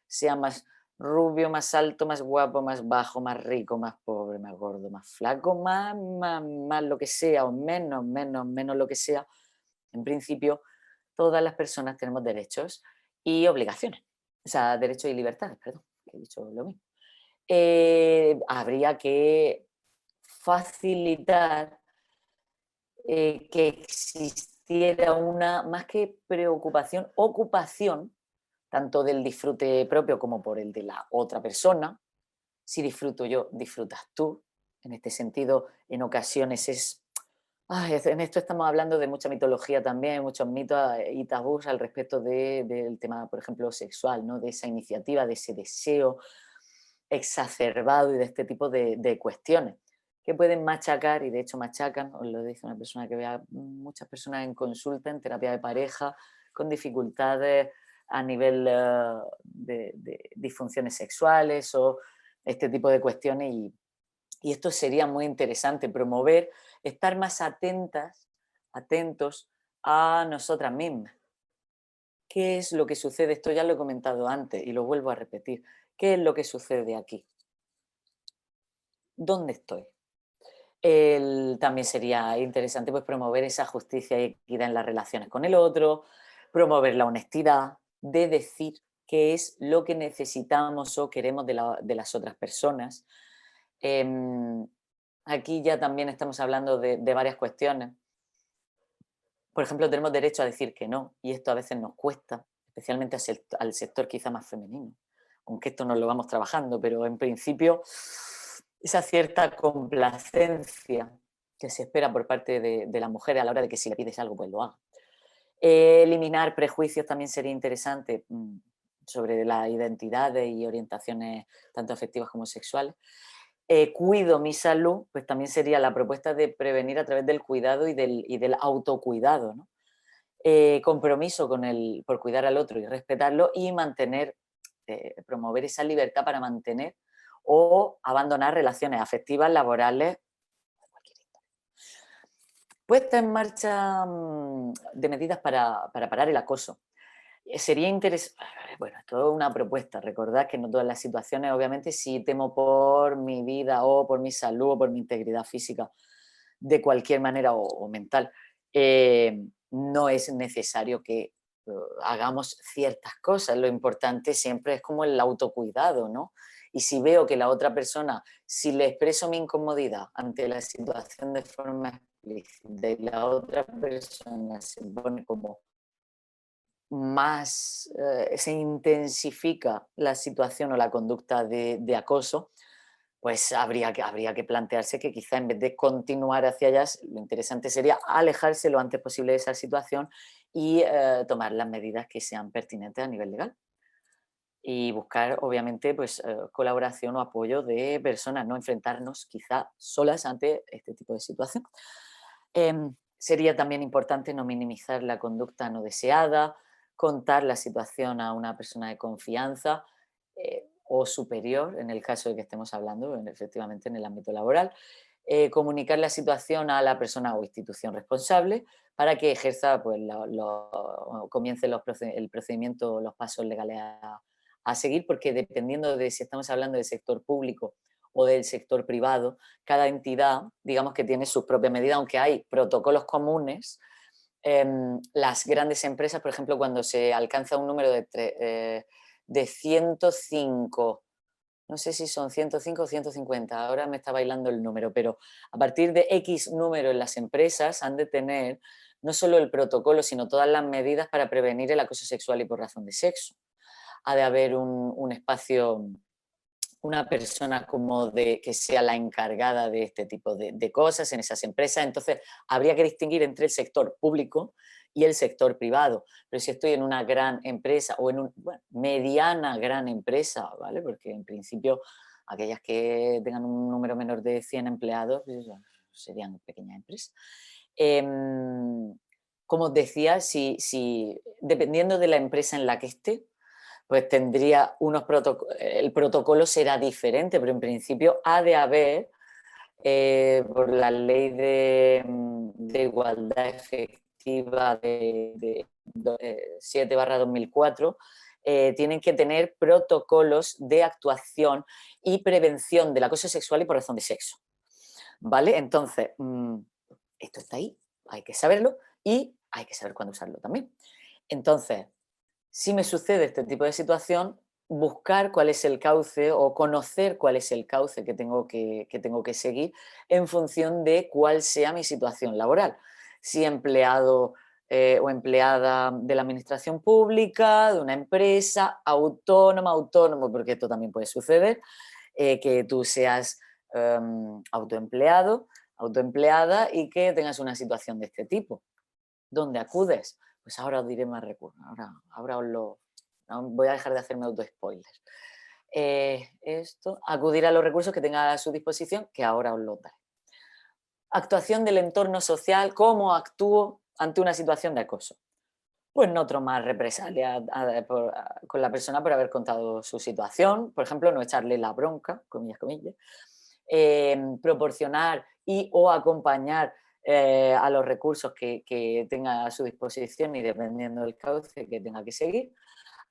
sea más rubio, más alto, más guapo, más bajo, más rico, más pobre, más gordo, más flaco, más lo que sea, o menos lo que sea. En principio, todas las personas tenemos derechos y obligaciones. O sea, derechos y libertades, perdón, que he dicho lo mismo. Habría que facilitar que existiera una, más que preocupación, ocupación, tanto del disfrute propio como por el de la otra persona. Si disfruto yo, disfrutas tú. En este sentido, en ocasiones en esto estamos hablando de mucha mitología también, muchos mitos y tabús al respecto del tema, por ejemplo, sexual, ¿no? De esa iniciativa, de ese deseo exacerbado y de este tipo de cuestiones que pueden machacar, y de hecho machacan, os lo dice una persona que ve a muchas personas en consulta, en terapia de pareja, con dificultades a nivel de disfunciones sexuales o este tipo de cuestiones, y esto sería muy interesante, promover, estar más atentos a nosotras mismas. ¿Qué es lo que sucede? Esto ya lo he comentado antes y lo vuelvo a repetir. ¿Qué es lo que sucede aquí? ¿Dónde estoy? También sería interesante, pues, promover esa justicia y equidad en las relaciones con el otro, promover la honestidad de decir qué es lo que necesitamos o queremos de las otras personas. Em, Aquí ya también estamos hablando de varias cuestiones. Por ejemplo, tenemos derecho a decir que no, y esto a veces nos cuesta, especialmente al sector quizá más femenino, aunque esto no lo vamos trabajando, pero en principio esa cierta complacencia que se espera por parte de la mujer a la hora de que si le pides algo, pues lo haga. Eliminar prejuicios también sería interesante, sobre las identidades y orientaciones tanto afectivas como sexuales. Cuido mi salud, pues también sería la propuesta de prevenir a través del cuidado y del autocuidado, ¿no? Compromiso por cuidar al otro y respetarlo, y promover esa libertad para mantener o abandonar relaciones afectivas, laborales, de cualquier índole. Puesta en marcha de medidas para parar el acoso. Sería interesante, bueno, es toda una propuesta. Recordad que no todas las situaciones, obviamente, si temo por mi vida o por mi salud o por mi integridad física, de cualquier manera o mental, no es necesario que hagamos ciertas cosas. Lo importante siempre es como el autocuidado, ¿no? Y si veo que la otra persona, si le expreso mi incomodidad ante la situación de forma explícita y la otra persona se pone como más, se intensifica la situación o la conducta de acoso, pues habría que plantearse que quizá en vez de continuar hacia allá, lo interesante sería alejarse lo antes posible de esa situación y tomar las medidas que sean pertinentes a nivel legal. Y buscar, obviamente, pues, colaboración o apoyo de personas, no enfrentarnos quizá solas ante este tipo de situación. Sería también importante no minimizar la conducta no deseada, contar la situación a una persona de confianza o superior, en el caso de que estemos hablando efectivamente en el ámbito laboral. Comunicar la situación a la persona o institución responsable para que ejerza, pues, comience el procedimiento, los pasos legales a seguir, porque dependiendo de si estamos hablando del sector público o del sector privado, cada entidad, digamos que tiene sus propias medidas, aunque hay protocolos comunes. Las grandes empresas, por ejemplo, cuando se alcanza un número de 105, no sé si son 105 o 150, ahora me está bailando el número, pero a partir de X número en las empresas han de tener no solo el protocolo, sino todas las medidas para prevenir el acoso sexual y por razón de sexo. Ha de haber un espacio, una persona como que sea la encargada de este tipo de cosas en esas empresas. Entonces, habría que distinguir entre el sector público y el sector privado. Pero si estoy en una gran empresa o en una mediana gran empresa, ¿vale? Porque en principio aquellas que tengan un número menor de 100 empleados pues, serían pequeñas empresas. Como os decía, dependiendo de la empresa en la que esté, pues tendría el protocolo será diferente, pero en principio ha de haber, por la ley de igualdad efectiva de 7/2004, tienen que tener protocolos de actuación y prevención del acoso sexual y por razón de sexo. ¿Vale? Entonces, esto está ahí, hay que saberlo y hay que saber cuándo usarlo también. Entonces, si me sucede este tipo de situación, buscar cuál es el cauce o conocer cuál es el cauce que tengo que seguir en función de cuál sea mi situación laboral. Si empleado o empleada de la administración pública, de una empresa, autónoma, autónomo, porque esto también puede suceder, que tú seas autoempleado, autoempleada y que tengas una situación de este tipo. ¿Dónde acudes? Pues ahora os diré más recursos, ahora os lo... no, voy a dejar de hacerme auto-spoilers. Acudir a los recursos que tenga a su disposición, que ahora os lo daré. Actuación del entorno social, ¿cómo actúo ante una situación de acoso? Pues no tomar represalia con la persona por haber contado su situación, por ejemplo, no echarle la bronca, comillas, comillas, proporcionar y o acompañar a los recursos que tenga a su disposición y dependiendo del cauce que tenga que seguir,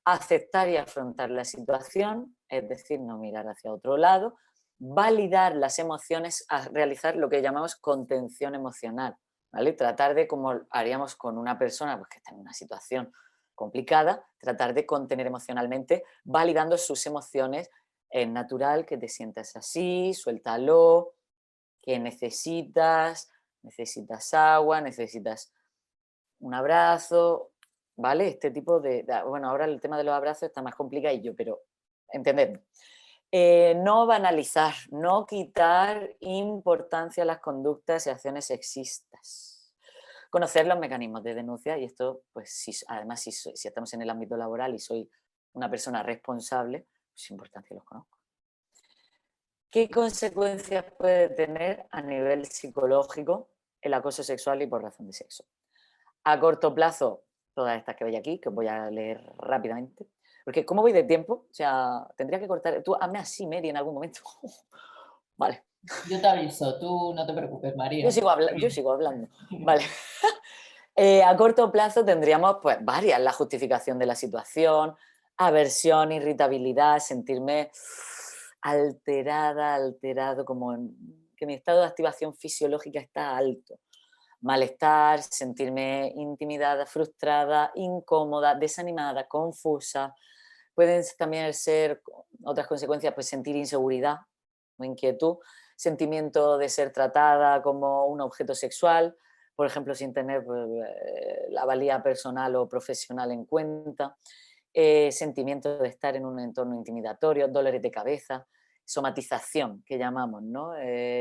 aceptar y afrontar la situación, es decir, no mirar hacia otro lado, validar las emociones, a realizar lo que llamamos contención emocional, ¿vale? Tratar de, como haríamos con una persona pues, que está en una situación complicada, tratar de contener emocionalmente, validando sus emociones. Es natural que te sientas así, suéltalo, que necesitas agua, necesitas un abrazo, ¿vale? Este tipo bueno, ahora el tema de los abrazos está más complicadillo, pero entendedme. No banalizar, no quitar importancia a las conductas y acciones sexistas. Conocer los mecanismos de denuncia y esto, pues además si estamos en el ámbito laboral y soy una persona responsable, pues es importante que los conozco. ¿Qué consecuencias puede tener a nivel psicológico el acoso sexual y por razón de sexo? A corto plazo, todas estas que veis aquí, que os voy a leer rápidamente. Porque, ¿cómo voy de tiempo? O sea, tendría que cortar. Tú hazme así, Mary, en algún momento. Vale. Yo te aviso, tú no te preocupes, Yo María. sigo, yo sigo hablando. Vale. A corto plazo tendríamos pues varias, la justificación de la situación, aversión, irritabilidad, sentirme alterada, alterado, como que mi estado de activación fisiológica está alto. Malestar, sentirme intimidada, frustrada, incómoda, desanimada, confusa. Pueden también ser otras consecuencias, pues sentir inseguridad o inquietud, sentimiento de ser tratada como un objeto sexual, por ejemplo, sin tener pues, la valía personal o profesional en cuenta, sentimiento de estar en un entorno intimidatorio, dolores de cabeza, somatización, que llamamos, ¿no?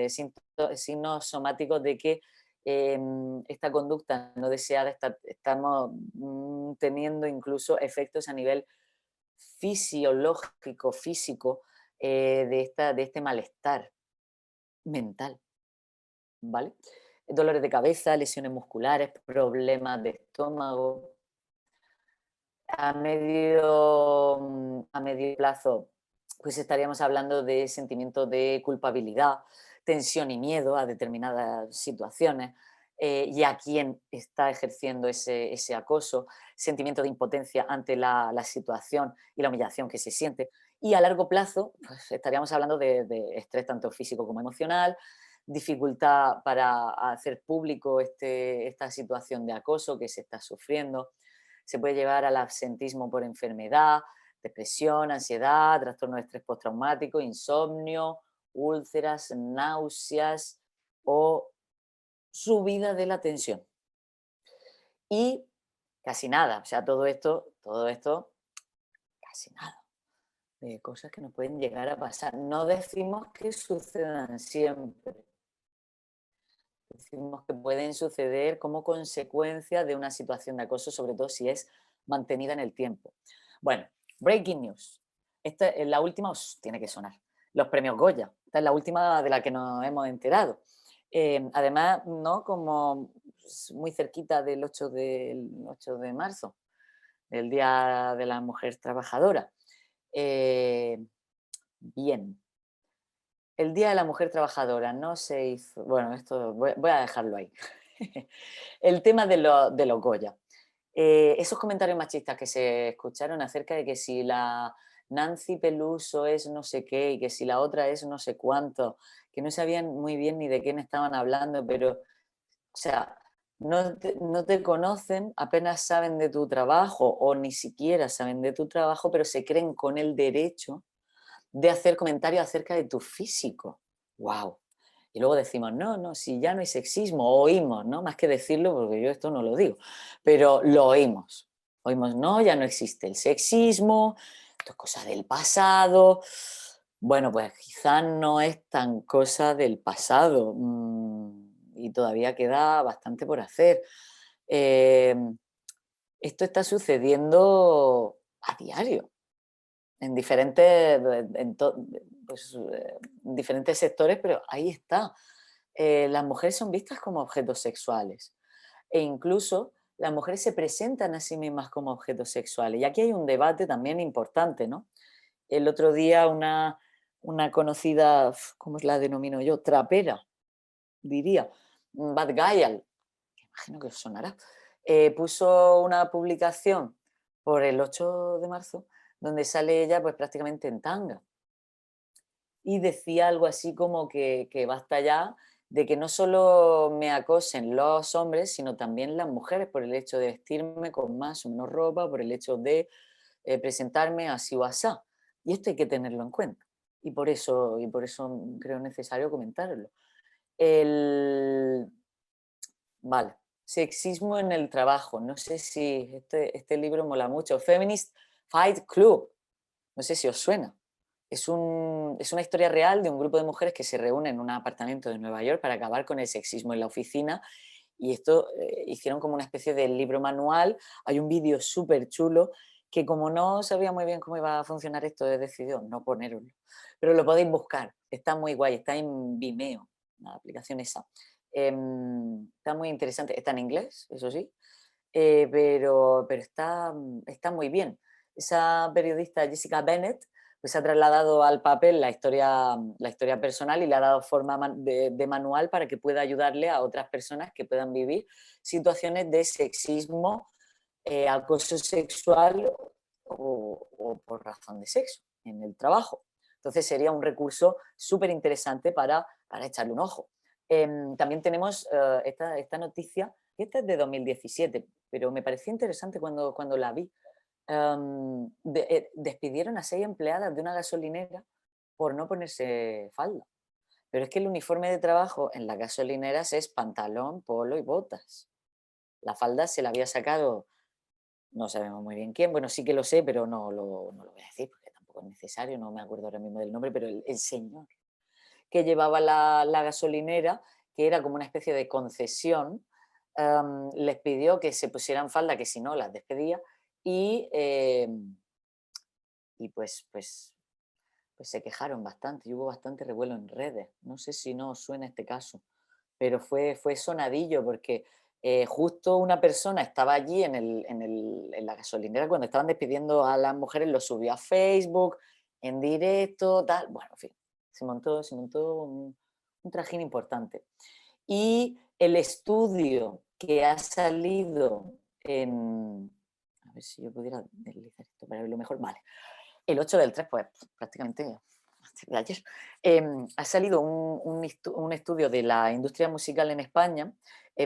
Signos somáticos de que esta conducta no deseada estamos teniendo incluso efectos a nivel fisiológico, físico, de este malestar mental, ¿vale? Dolores de cabeza, lesiones musculares, problemas de estómago. A medio plazo, pues estaríamos hablando de sentimiento de culpabilidad, tensión y miedo a determinadas situaciones, y a quien está ejerciendo ese acoso, sentimiento de impotencia ante la situación y la humillación que se siente. Y a largo plazo, pues estaríamos hablando de estrés tanto físico como emocional, dificultad para hacer público esta situación de acoso que se está sufriendo. Se puede llevar al absentismo por enfermedad, depresión, ansiedad, trastorno de estrés postraumático, insomnio, úlceras, náuseas o subida de la tensión. Y casi nada, o sea, todo esto, casi nada de cosas que nos pueden llegar a pasar. No decimos que sucedan siempre, decimos que pueden suceder como consecuencia de una situación de acoso, sobre todo si es mantenida en el tiempo. Bueno, breaking news. Esta es la última, os tiene que sonar. Los premios Goya. Esta es la última de la que nos hemos enterado. Además, ¿no? Como muy cerquita del 8 de marzo, el Día de la Mujer Trabajadora. Bien, el Día de la Mujer Trabajadora no se hizo. Bueno, esto voy a dejarlo ahí. El tema de los Goya. Esos comentarios machistas que se escucharon acerca de que si la Nancy Peluso es no sé qué y que si la otra es no sé cuánto, que no sabían muy bien ni de quién estaban hablando, pero, o sea, no te conocen, apenas saben de tu trabajo o ni siquiera saben de tu trabajo, pero se creen con el derecho de hacer comentarios acerca de tu físico. ¡Wow! Y luego decimos, no, no, si ya no hay sexismo, o oímos, ¿no? Más que decirlo, porque yo esto no lo digo, pero lo oímos. Oímos, no, ya no existe el sexismo, esto es cosa del pasado. Bueno, pues quizás no es tan cosa del pasado, y todavía queda bastante por hacer. Eh, Esto está sucediendo a diario en diferentes, pues, en diferentes sectores, pero ahí está. Las mujeres son vistas como objetos sexuales e incluso las mujeres se presentan a sí mismas como objetos sexuales. Y aquí hay un debate también importante, ¿no? El otro día una conocida, ¿cómo la denomino yo? Trapera, diría, Bad Gyal, que imagino que os sonará, puso una publicación por el 8 de marzo donde sale ella pues prácticamente en tanga y decía algo así como que basta ya de que no solo me acosen los hombres, sino también las mujeres por el hecho de vestirme con más o menos ropa, por el hecho de presentarme así o asá. Y esto hay que tenerlo en cuenta. Y por eso creo necesario comentarlo. El, vale, sexismo en el trabajo. No sé si este libro mola mucho. Feminist Fight Club. No sé si os suena. Es una historia real de un grupo de mujeres que se reúnen en un apartamento de Nueva York para acabar con el sexismo en la oficina. Y esto hicieron como una especie de libro manual. Hay un vídeo súper chulo que como no sabía muy bien cómo iba a funcionar esto, he decidido no ponerlo. Pero lo podéis buscar. Está muy guay. Está en Vimeo, la aplicación esa. Está muy interesante. Está en inglés, eso sí. Pero está muy bien. Esa periodista Jessica Bennett pues ha trasladado al papel la historia personal y le ha dado forma de manual para que pueda ayudarle a otras personas que puedan vivir situaciones de sexismo, acoso sexual o por razón de sexo en el trabajo. Entonces sería un recurso súper interesante para echarle un ojo. También tenemos esta noticia, y esta es de 2017, pero me pareció interesante cuando la vi. Despidieron a 6 empleadas de una gasolinera por no ponerse falda. Pero es que el uniforme de trabajo en las gasolineras es pantalón, polo y botas. La falda se la había sacado, no sabemos muy bien quién, bueno, sí que lo sé, pero no lo voy a decir porque tampoco es necesario, no me acuerdo ahora mismo del nombre, pero el señor que llevaba la gasolinera, que era como una especie de concesión, les pidió que se pusieran falda, que si no las despedía, y, y pues se quejaron bastante y hubo bastante revuelo en redes. No sé si no os suena este caso, pero fue sonadillo porque justo una persona estaba allí en la gasolinera cuando estaban despidiendo a las mujeres, lo subió a Facebook, en directo, tal. Bueno, en fin, se montó un trajín importante. Y el estudio que ha salido en... A ver si yo pudiera deslizar esto para verlo mejor. Vale. El 8 del 3, pues prácticamente de ayer, ha salido un estudio de la industria musical en España,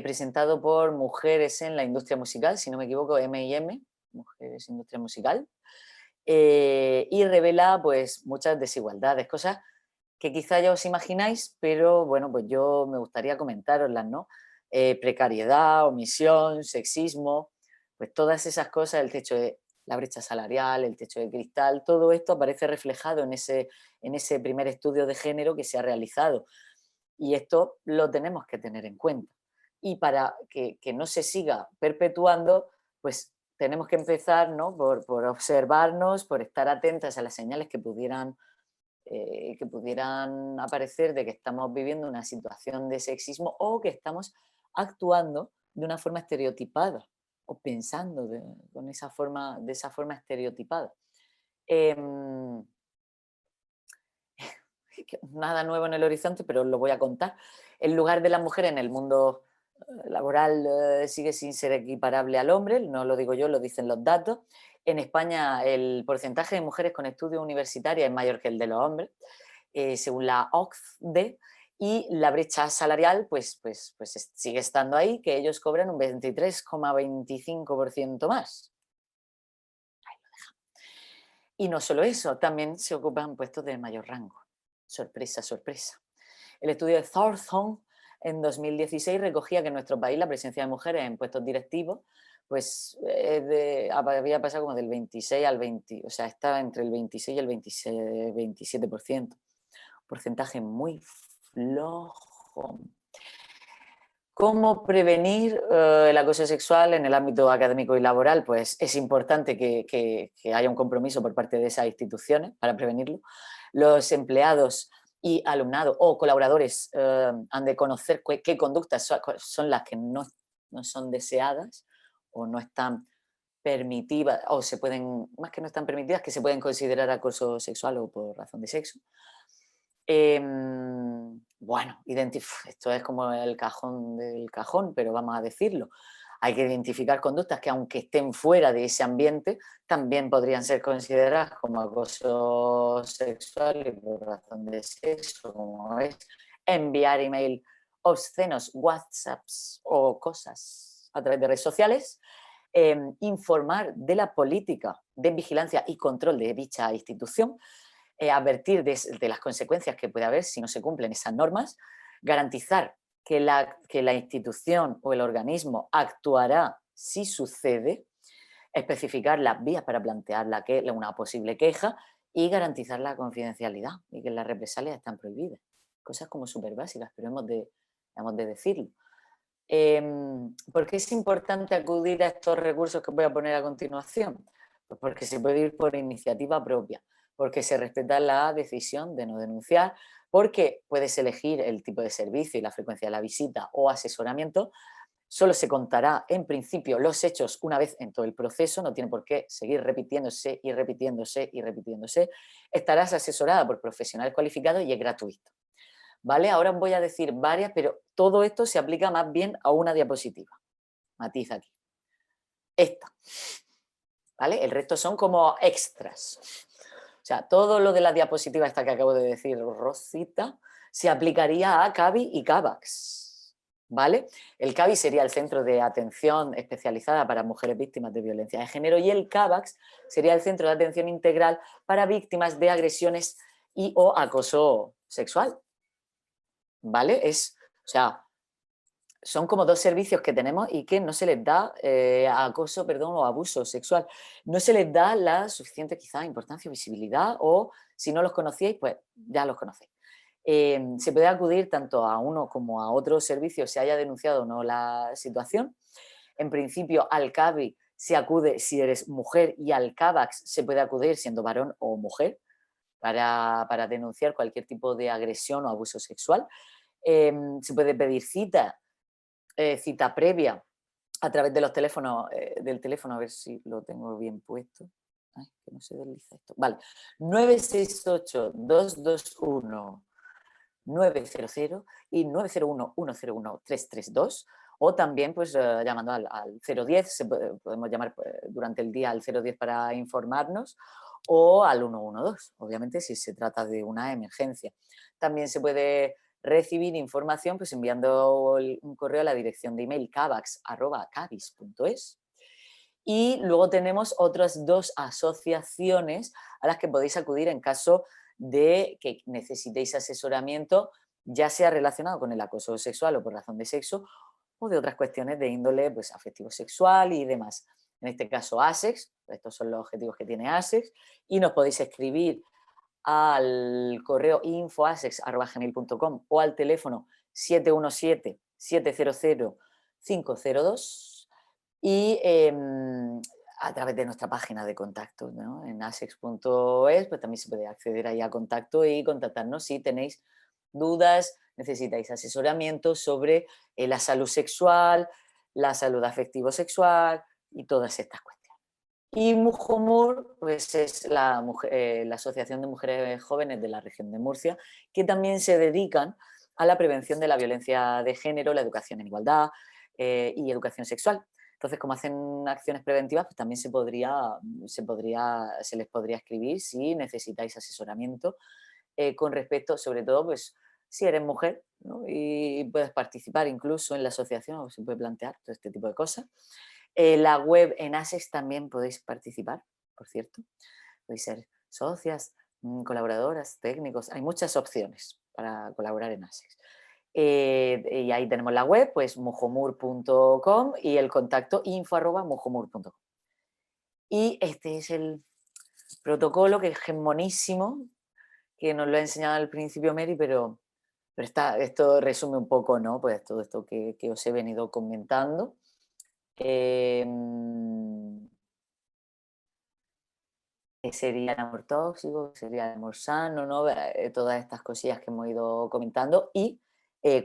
presentado por Mujeres en la Industria Musical, si no me equivoco, M&M, Mujeres Industria Musical, y revela pues muchas desigualdades, cosas que quizá ya os imagináis, pero bueno, pues yo me gustaría comentároslas, ¿no? Precariedad, omisión, sexismo, pues todas esas cosas, el techo de la brecha salarial, el techo de cristal, todo esto aparece reflejado en ese primer estudio de género que se ha realizado. Y esto lo tenemos que tener en cuenta. Y para que no se siga perpetuando, pues tenemos que empezar, ¿no? por observarnos, por estar atentas a las señales que pudieran aparecer de que estamos viviendo una situación de sexismo o que estamos actuando de una forma estereotipada o pensando de esa forma estereotipada. Em, Nada nuevo en el horizonte, pero os lo voy a contar. El lugar de la mujer en el mundo laboral sigue sin ser equiparable al hombre, no lo digo yo, lo dicen los datos. En España el porcentaje de mujeres con estudios universitarios es mayor que el de los hombres, según la OCDE, y la brecha salarial pues sigue estando ahí, que ellos cobran un 23,25% más. Y no solo eso, también se ocupan puestos de mayor rango. Sorpresa, sorpresa. El estudio de Thornton en 2016 recogía que en nuestro país la presencia de mujeres en puestos directivos pues había pasado como del 26 al 20, o sea, estaba entre el 26 y el 27%. Porcentaje muy flojo. ¿Cómo prevenir el acoso sexual en el ámbito académico y laboral? Pues es importante que haya un compromiso por parte de esas instituciones para prevenirlo. Los empleados y alumnado o colaboradores han de conocer qué conductas son las que no son deseadas o no están permitidas, o se pueden, más que no están permitidas, que se pueden considerar acoso sexual o por razón de sexo. Bueno, esto es como el cajón del cajón, pero vamos a decirlo. Hay que identificar conductas que, aunque estén fuera de ese ambiente, también podrían ser consideradas como acoso sexual y por razón de sexo, como es enviar email obscenos, WhatsApps o cosas a través de redes sociales, informar de la política de vigilancia y control de dicha institución, advertir de las consecuencias que puede haber si no se cumplen esas normas, garantizar que la institución o el organismo actuará si sucede, especificar las vías para plantear una posible queja y garantizar la confidencialidad y que las represalias están prohibidas. Cosas como súper básicas, pero hemos de decirlo. ¿Por qué es importante acudir a estos recursos que voy a poner a continuación? Pues porque se puede ir por iniciativa propia, porque se respeta la decisión de no denunciar, porque puedes elegir el tipo de servicio y la frecuencia de la visita o asesoramiento. Solo se contará en principio los hechos una vez en todo el proceso, no tiene por qué seguir repitiéndose y repitiéndose y repitiéndose. Estarás asesorada por profesionales cualificados y es gratuito. ¿Vale? Ahora os voy a decir varias, pero todo esto se aplica más bien a una diapositiva. Matiz aquí. Esta. ¿Vale? El resto son como extras. O sea, todo lo de la diapositiva esta que acabo de decir, Rosita, se aplicaría a CABI y CABAX. ¿Vale? El CABI sería el Centro de Atención Especializada para Mujeres Víctimas de Violencia de Género y el CABAX sería el Centro de Atención Integral para Víctimas de Agresiones y o Acoso Sexual. ¿Vale? O sea, son como dos servicios que tenemos y que no se les da o abuso sexual. No se les da la suficiente quizá importancia o visibilidad, o si no los conocíais, pues ya los conocéis. Se puede acudir tanto a uno como a otro servicio si haya denunciado o no la situación. En principio, al CABI se acude si eres mujer y al CABAX se puede acudir siendo varón o mujer para denunciar cualquier tipo de agresión o abuso sexual. Se puede pedir cita previa a través de los teléfonos, del teléfono, a ver si lo tengo bien puesto. Ay, que no se desliza esto. Vale, 968-221-900 y 901-101-332, o también pues llamando al 010, podemos llamar durante el día al 010 para informarnos, o al 112, obviamente si se trata de una emergencia. También se puede recibir información pues enviando un correo a la dirección de email cabax@cabis.es. Y luego tenemos otras dos asociaciones a las que podéis acudir en caso de que necesitéis asesoramiento, ya sea relacionado con el acoso sexual o por razón de sexo, o de otras cuestiones de índole pues, afectivo-sexual y demás. En este caso ASEX, estos son los objetivos que tiene ASEX, y nos podéis escribir al correo info@asex@gmail.com o al teléfono 717-700-502 y a través de nuestra página de contacto, ¿no? En asex.es, pues también se puede acceder ahí a contacto y contactarnos si tenéis dudas, necesitáis asesoramiento sobre la salud sexual, la salud afectivo-sexual y todas estas cuestiones. Y Mujomur, pues es la Asociación de Mujeres Jóvenes de la región de Murcia, que también se dedican a la prevención de la violencia de género, la educación en igualdad y educación sexual. Entonces, como hacen acciones preventivas, pues también se les podría escribir si necesitáis asesoramiento con respecto, sobre todo, pues si eres mujer, ¿no? Y puedes participar incluso en la asociación, o se puede plantear todo este tipo de cosas. La web en ASES también podéis participar, por cierto. Podéis ser socias, colaboradoras, técnicos. Hay muchas opciones para colaborar en ASES. Y ahí tenemos la web, pues mujomur.com y el contacto info@mujomur.com. Y este es el protocolo que es monísimo, que nos lo ha enseñado al principio Mary, pero esto resume un poco, ¿no? Pues todo esto que os he venido comentando. Sería el amor tóxico, sería el amor sano, ¿no? Todas estas cosillas que hemos ido comentando y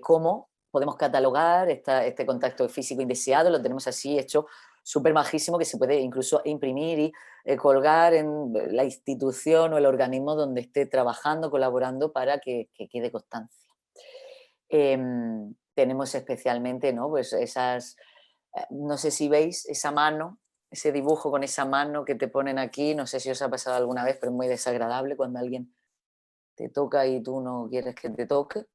cómo podemos catalogar este contacto físico indeseado. Lo tenemos así hecho súper majísimo, que se puede incluso imprimir y colgar en la institución o el organismo donde esté trabajando, colaborando, para que quede constancia. Tenemos especialmente, ¿no? Pues no sé si veis esa mano, ese dibujo con esa mano que te ponen aquí, no sé si os ha pasado alguna vez, pero es muy desagradable cuando alguien te toca y tú no quieres que te toque.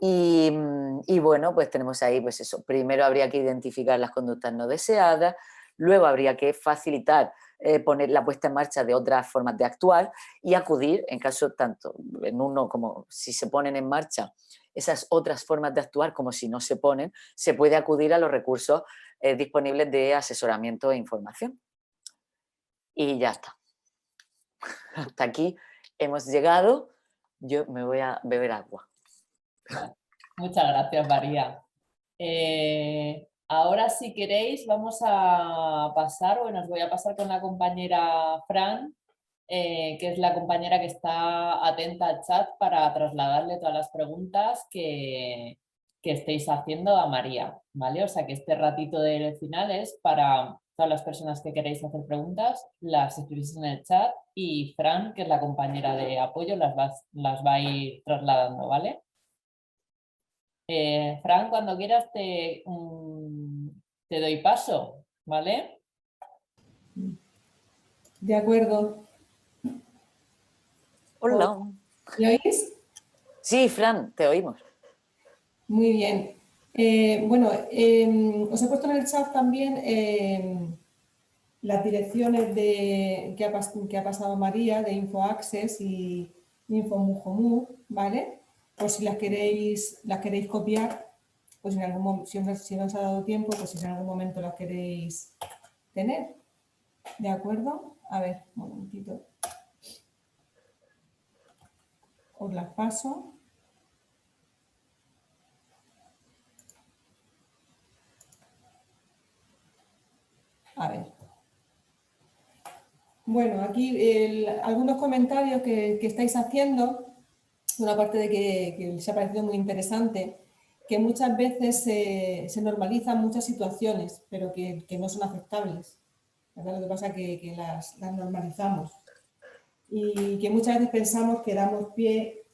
Y bueno, pues tenemos ahí, pues eso, primero habría que identificar las conductas no deseadas, luego habría que facilitar, poner la puesta en marcha de otras formas de actuar y acudir, en caso tanto en uno como si se ponen en marcha esas otras formas de actuar como si no se ponen, se puede acudir a los recursos disponibles de asesoramiento e información. Y ya está. Hasta aquí hemos llegado. Yo me voy a beber agua. Vale. Muchas gracias, María. Ahora, si queréis, vamos a pasar, os voy a pasar con la compañera Fran, que es la compañera que está atenta al chat para trasladarle todas las preguntas que estéis haciendo a María, ¿vale? O sea que este ratito del final es para todas las personas que queréis hacer preguntas, las escribís en el chat y Fran, que es la compañera de apoyo, las va a ir trasladando, ¿vale? Fran, cuando quieras te doy paso, ¿vale? De acuerdo. Hola. ¿Me oís? Sí, Fran, te oímos. Muy bien. Bueno, os he puesto en el chat también las direcciones que ha pasado María de InfoAccess y InfoMujomur, ¿vale? Por si las queréis copiar, pues en algún si no os ha dado tiempo, pues si en algún momento las queréis tener. ¿De acuerdo? A ver, un momentito. Os las paso. A ver. Bueno, aquí algunos comentarios que estáis haciendo, una parte de que les ha parecido muy interesante, que muchas veces se normalizan muchas situaciones, pero que no son aceptables, ¿verdad? Lo que pasa es que las normalizamos y que muchas veces pensamos que damos pie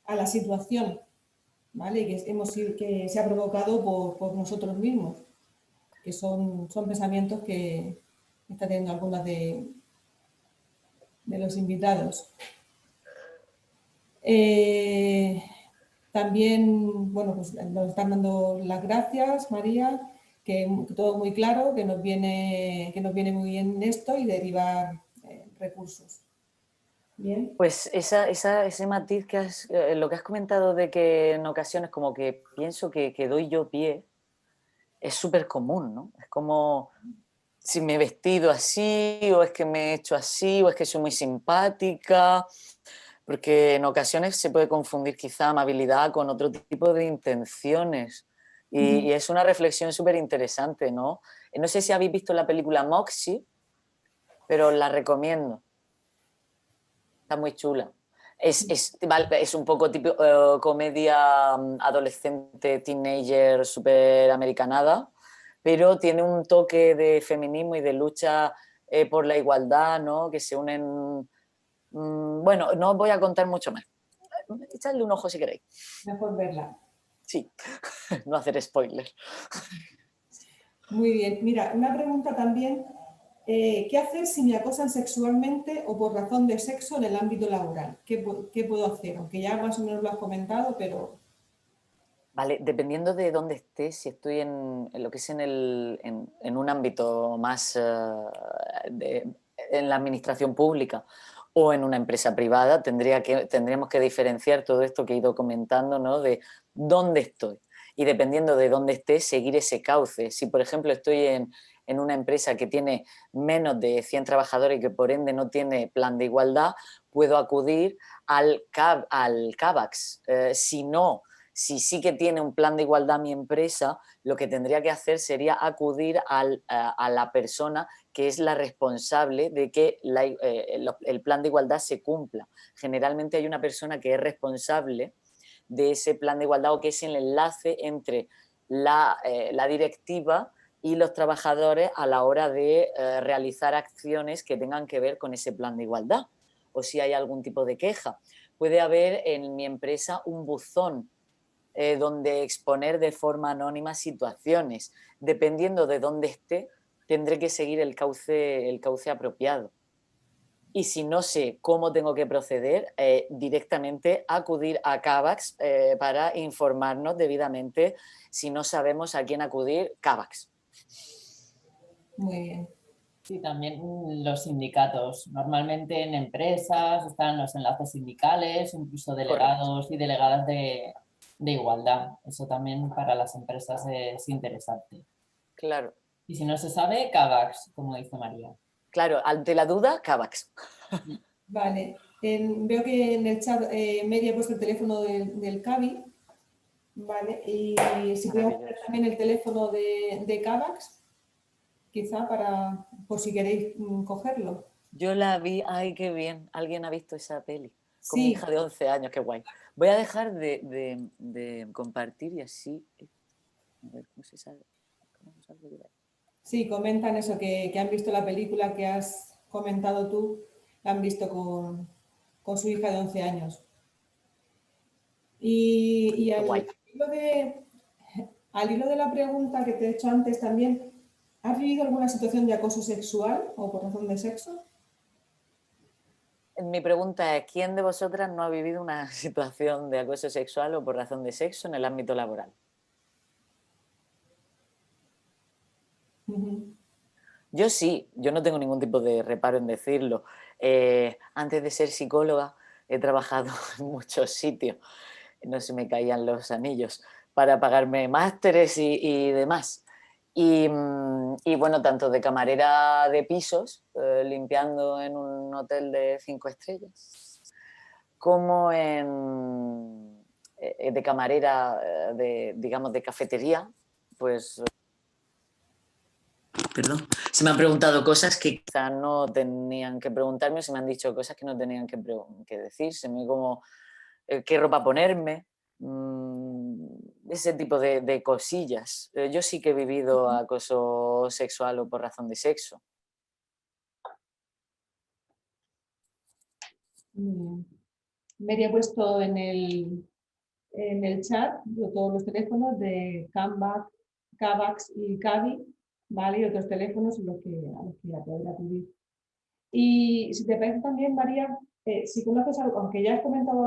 a la situación, ¿vale? Y que se ha provocado por nosotros mismos, que son pensamientos que está teniendo algunas de los invitados. También, bueno, pues nos están dando las gracias, María, que todo muy claro, que nos viene muy bien esto y derivar recursos. Bien. Pues ese matiz lo que has comentado de que en ocasiones como que pienso que doy yo pie, es súper común, ¿no? Es como si me he vestido así, o es que me he hecho así, o es que soy muy simpática, porque en ocasiones se puede confundir quizá amabilidad con otro tipo de intenciones. Y es una reflexión súper interesante, ¿no? No sé si habéis visto la película Moxie, pero la recomiendo. Está muy chula. Es un poco tipo comedia adolescente, teenager, súper americanada, pero tiene un toque de feminismo y de lucha por la igualdad, ¿no? Que se unen. Bueno, no os voy a contar mucho más. Echadle un ojo si queréis. Mejor verla. Sí, no hacer spoiler. Muy bien. Mira, una pregunta también ¿Qué hacer si me acosan sexualmente o por razón de sexo en el ámbito laboral? ¿Qué puedo hacer? Aunque ya más o menos lo has comentado, pero... Vale, dependiendo de dónde esté, si estoy en lo que es en un ámbito más en la administración pública o en una empresa privada, tendríamos que diferenciar todo esto que he ido comentando, ¿no? De dónde estoy. Y dependiendo de dónde esté, seguir ese cauce. Si, por ejemplo, estoy en una empresa que tiene menos de 100 trabajadores y que por ende no tiene plan de igualdad, puedo acudir al CABAX. Si sí que tiene un plan de igualdad mi empresa, lo que tendría que hacer sería acudir a la persona que es la responsable de que el plan de igualdad se cumpla. Generalmente hay una persona que es responsable de ese plan de igualdad o que es el enlace entre la directiva y los trabajadores a la hora de realizar acciones que tengan que ver con ese plan de igualdad. O si hay algún tipo de queja. Puede haber en mi empresa un buzón donde exponer de forma anónima situaciones. Dependiendo de dónde esté, tendré que seguir el cauce apropiado. Y si no sé cómo tengo que proceder, directamente acudir a CABAX para informarnos debidamente. Si no sabemos a quién acudir, CABAX. Muy bien. Sí, también los sindicatos. Normalmente en empresas están los enlaces sindicales, incluso delegados y delegadas de igualdad. Eso también para las empresas es interesante. Claro. Y si no se sabe, CABAX, como dice María. Claro, ante la duda, CABAX. Vale. Veo que en el chat Mary ha puesto el teléfono del CABI. Vale. Y si podemos poner también el teléfono de CABAX, quizá por si queréis cogerlo. Yo la vi, ay, qué bien, alguien ha visto esa peli. Con mi Sí. hija de 11 años, qué guay. Voy a dejar de compartir y así... A ver, ¿cómo se sabe? Sí, comentan eso, que han visto la película que has comentado tú, la han visto con su hija de 11 años. Y al hilo de la pregunta que te he hecho antes también, ¿has vivido alguna situación de acoso sexual o por razón de sexo? Mi pregunta es, ¿quién de vosotras no ha vivido una situación de acoso sexual o por razón de sexo en el ámbito laboral? Yo sí, yo no tengo ningún tipo de reparo en decirlo. Antes de ser psicóloga he trabajado en muchos sitios, no se me caían los anillos, para pagarme másteres y demás. Y bueno, tanto de camarera de pisos, limpiando en un hotel de 5 estrellas, como de camarera digamos, de cafetería, pues... Perdón. Se me han preguntado cosas que quizá no tenían que preguntarme, o se me han dicho cosas que no tenían que decírseme, como qué ropa ponerme, ese tipo de cosillas. Yo sí que he vivido acoso sexual o por razón de sexo. Mary ha puesto en el chat todos los teléfonos de CABAX y CABI, ¿vale? Y otros teléfonos a los que ya poder acudir. Y si te parece también, María, si conoces algo, aunque ya has comentado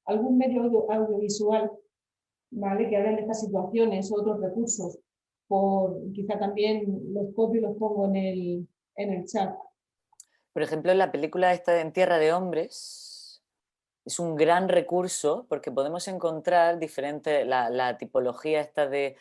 algún medio audiovisual, ¿vale? Que hablen de estas situaciones o otros recursos, quizá también los copio y los pongo en el chat. Por ejemplo, en la película esta de En Tierra de Hombres es un gran recurso porque podemos encontrar la tipología esta de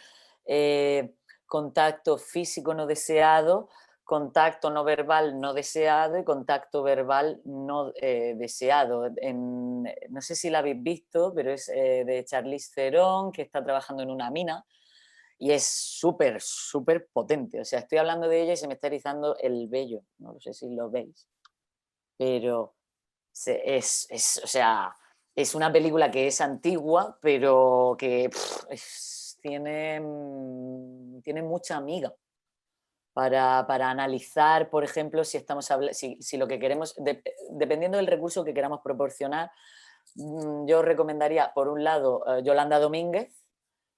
contacto físico no deseado, contacto no verbal no deseado y contacto verbal no deseado. No sé si la habéis visto, pero es de Charlize Theron, que está trabajando en una mina y es súper, súper potente. O sea, estoy hablando de ella y se me está erizando el vello. No sé si lo veis. Pero o sea, es una película que es antigua, pero que tiene mucha amiga para analizar, por ejemplo, si lo que queremos, dependiendo del recurso que queramos proporcionar, yo recomendaría, por un lado, Yolanda Domínguez,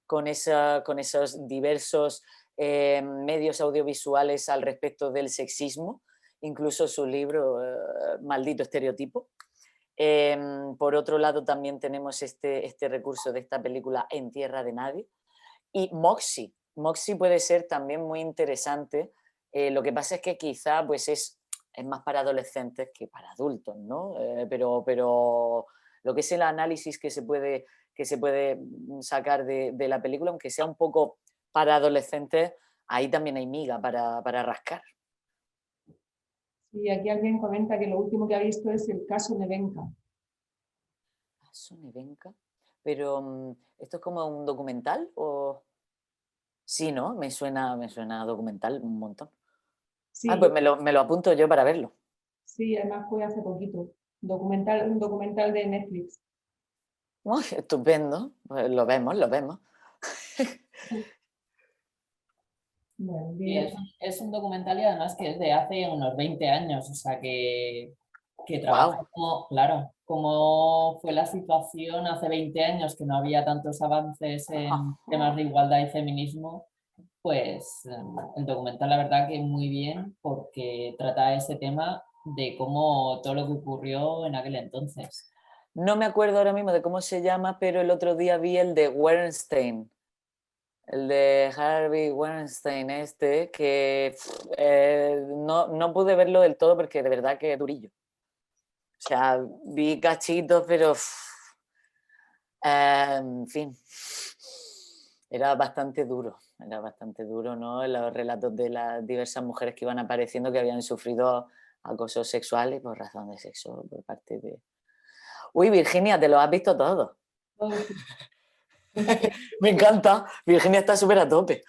con esos diversos medios audiovisuales al respecto del sexismo, incluso su libro Maldito estereotipo. Por otro lado, también tenemos este recurso de esta película En tierra de nadie. Y Moxie. Moxie puede ser también muy interesante. Lo que pasa es que quizá pues es más para adolescentes que para adultos, ¿no? Pero lo que es el análisis que se puede sacar de la película, aunque sea un poco para adolescentes, ahí también hay miga para rascar. Y aquí alguien comenta que lo último que ha visto es el caso Nevenka. ¿Caso Nevenka? Pero, ¿esto es como un documental o...? Sí, ¿no? Me suena a documental un montón. Sí, pues me lo apunto yo para verlo. sí, además fue hace poquito. Un documental de Netflix. Uy, estupendo. Pues lo vemos. Bueno, Sí, bien. es un documental y además que es de hace unos 20 años, o sea que trabaja Wow. como, claro, cómo fue la situación hace 20 años que no había tantos avances en temas de igualdad y feminismo, pues el documental la verdad que muy bien porque trata ese tema de cómo todo lo que ocurrió en aquel entonces. No me acuerdo ahora mismo de cómo se llama, pero el otro día vi el de Weinstein. El de Harvey Weinstein que no pude verlo del todo porque de verdad que es durillo. O sea, vi cachitos, pero en fin, era bastante duro, ¿no? Los relatos de las diversas mujeres que iban apareciendo que habían sufrido acoso sexual y por razón de sexo por parte de... Uy, Virginia, te lo has visto todo. Me encanta, Virginia está súper a tope.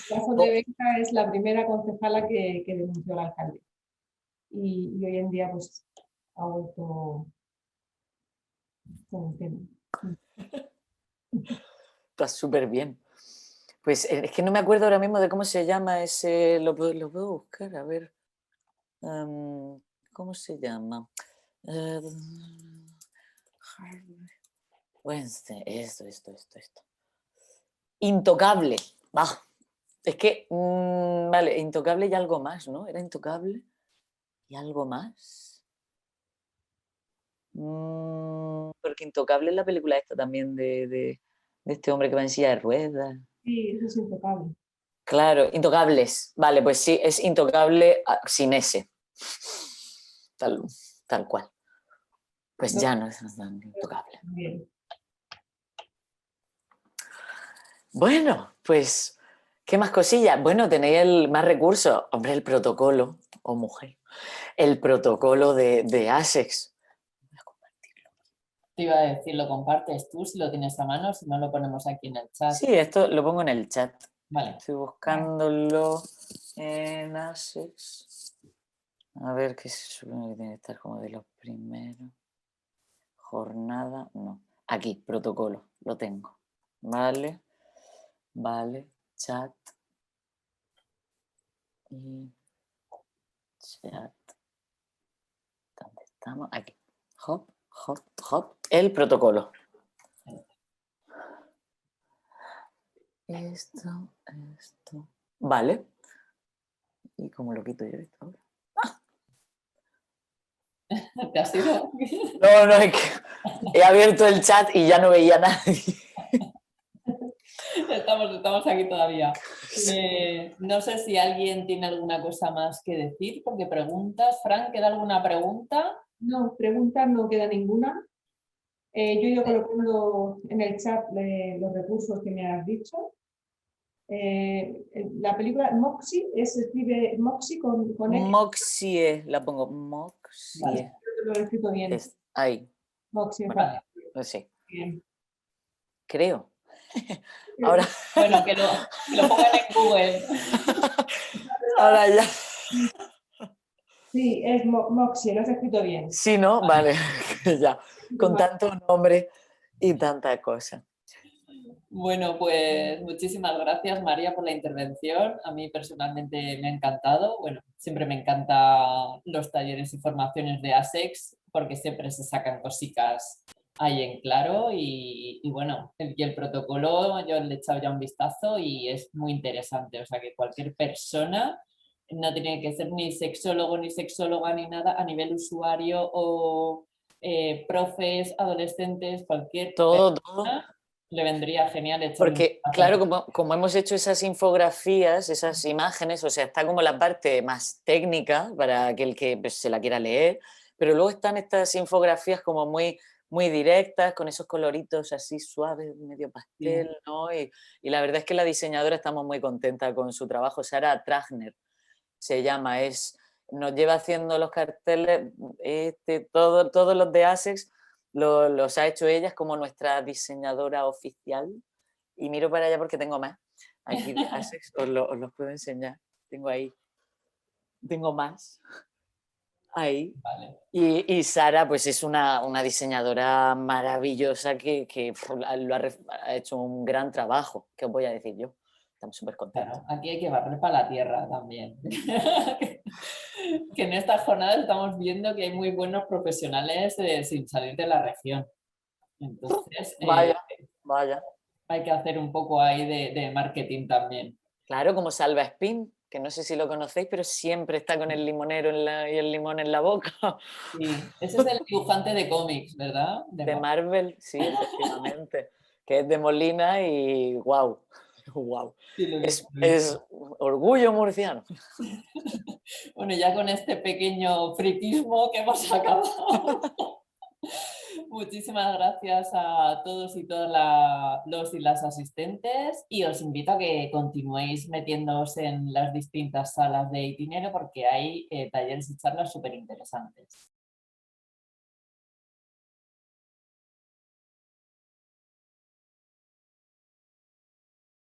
El caso Nevenka es la primera concejala que denunció al alcalde. Y hoy en día pues ha vuelto con el tema. Está súper bien. Pues es que no me acuerdo ahora mismo de cómo se llama ese. Lo puedo buscar, a ver. ¿Cómo se llama? Wednesday, esto. Intocable. Es que, vale, Intocable y algo más, ¿no? Era Intocable y algo más. Porque Intocable es la película esta también de este hombre que va en silla de ruedas. Sí, eso es intocable. Claro, Intocables. Vale, pues sí, es Intocable sin ese. Tal cual. Pues ya no es tan intocable. Bien. Bueno, pues, ¿qué más cosillas? Bueno, tenéis más recursos. Hombre, el protocolo, o mujer, el protocolo de ASEX. Voy a compartirlo. Te iba a decir, lo compartes tú si lo tienes a mano, si no lo ponemos aquí en el chat. Sí, esto lo pongo en el chat. Vale. Estoy buscándolo en ASEX. A ver, que se supone que tiene que estar como de los primeros. Jornada, no. Aquí, protocolo, lo tengo. Vale, chat. Y chat. ¿Dónde estamos? Aquí. Hop. El protocolo. Esto. Vale. ¿Y cómo lo quito yo esto ahora? ¿Te has ido? No, es que he abierto el chat y ya no veía a nadie. Estamos aquí todavía. No sé si alguien tiene alguna cosa más que decir, porque preguntas. Fran, ¿queda alguna pregunta? No, preguntas no queda ninguna. Yo he ido colocando en el chat los recursos que me has dicho. La película Moxie se escribe Moxie con X. Moxie, la pongo. Moxie. Vale, creo que lo he escrito bien. Ahí. Moxie, Vale. Pues sí. bien. Creo. Ahora. Bueno, que lo pongan en Google. Ahora ya. Sí, es Moxie, lo has escrito bien. Sí, ¿no? Vale. Ya. Con tanto nombre y tanta cosa. Bueno, pues muchísimas gracias, María, por la intervención. A mí personalmente me ha encantado. Bueno, siempre me encantan los talleres y formaciones de ASEX porque siempre se sacan cositas ahí en claro y bueno, el protocolo yo le he echado ya un vistazo y es muy interesante, o sea que cualquier persona, no tiene que ser ni sexólogo ni sexóloga ni nada, a nivel usuario o profes, adolescentes, cualquier Todo, todo. persona le vendría genial echarle un Porque, vistazo. claro, como hemos hecho esas infografías, esas imágenes, o sea, está como la parte más técnica para aquel que pues, se la quiera leer, pero luego están estas infografías como muy, muy directas, con esos coloritos así suaves, medio Sí. pastel, ¿no? Y la verdad es que la diseñadora estamos muy contenta con su trabajo. Sara Tragner se llama, nos lleva haciendo los carteles, todos los de ASICS los ha hecho ella, es como nuestra diseñadora oficial. Y miro para allá porque tengo más. Aquí de ASICS os los puedo enseñar. Tengo ahí, tengo más. Ahí. Vale. Y Sara, pues es una diseñadora maravillosa que ha hecho un gran trabajo. ¿Qué os voy a decir yo? Estamos súper contentos. Claro, aquí hay que barrer para la tierra también. Que en esta jornada estamos viendo que hay muy buenos profesionales sin salir de la región. Entonces, Vaya, vaya. hay que hacer un poco ahí de marketing también. Claro, como Salva Espín, que no sé si lo conocéis, pero siempre está con el limonero y el limón en la boca. Sí, ese es el dibujante de cómics, ¿verdad? De Marvel, sí, efectivamente. Que es de Molina y wow, wow. Sí, lo he visto, lo he Es visto. orgullo murciano. Bueno, ya con este pequeño friquismo que hemos acabado. Muchísimas gracias a todos y todas los y las asistentes y os invito a que continuéis metiéndoos en las distintas salas de itinerario porque hay talleres y charlas súper interesantes.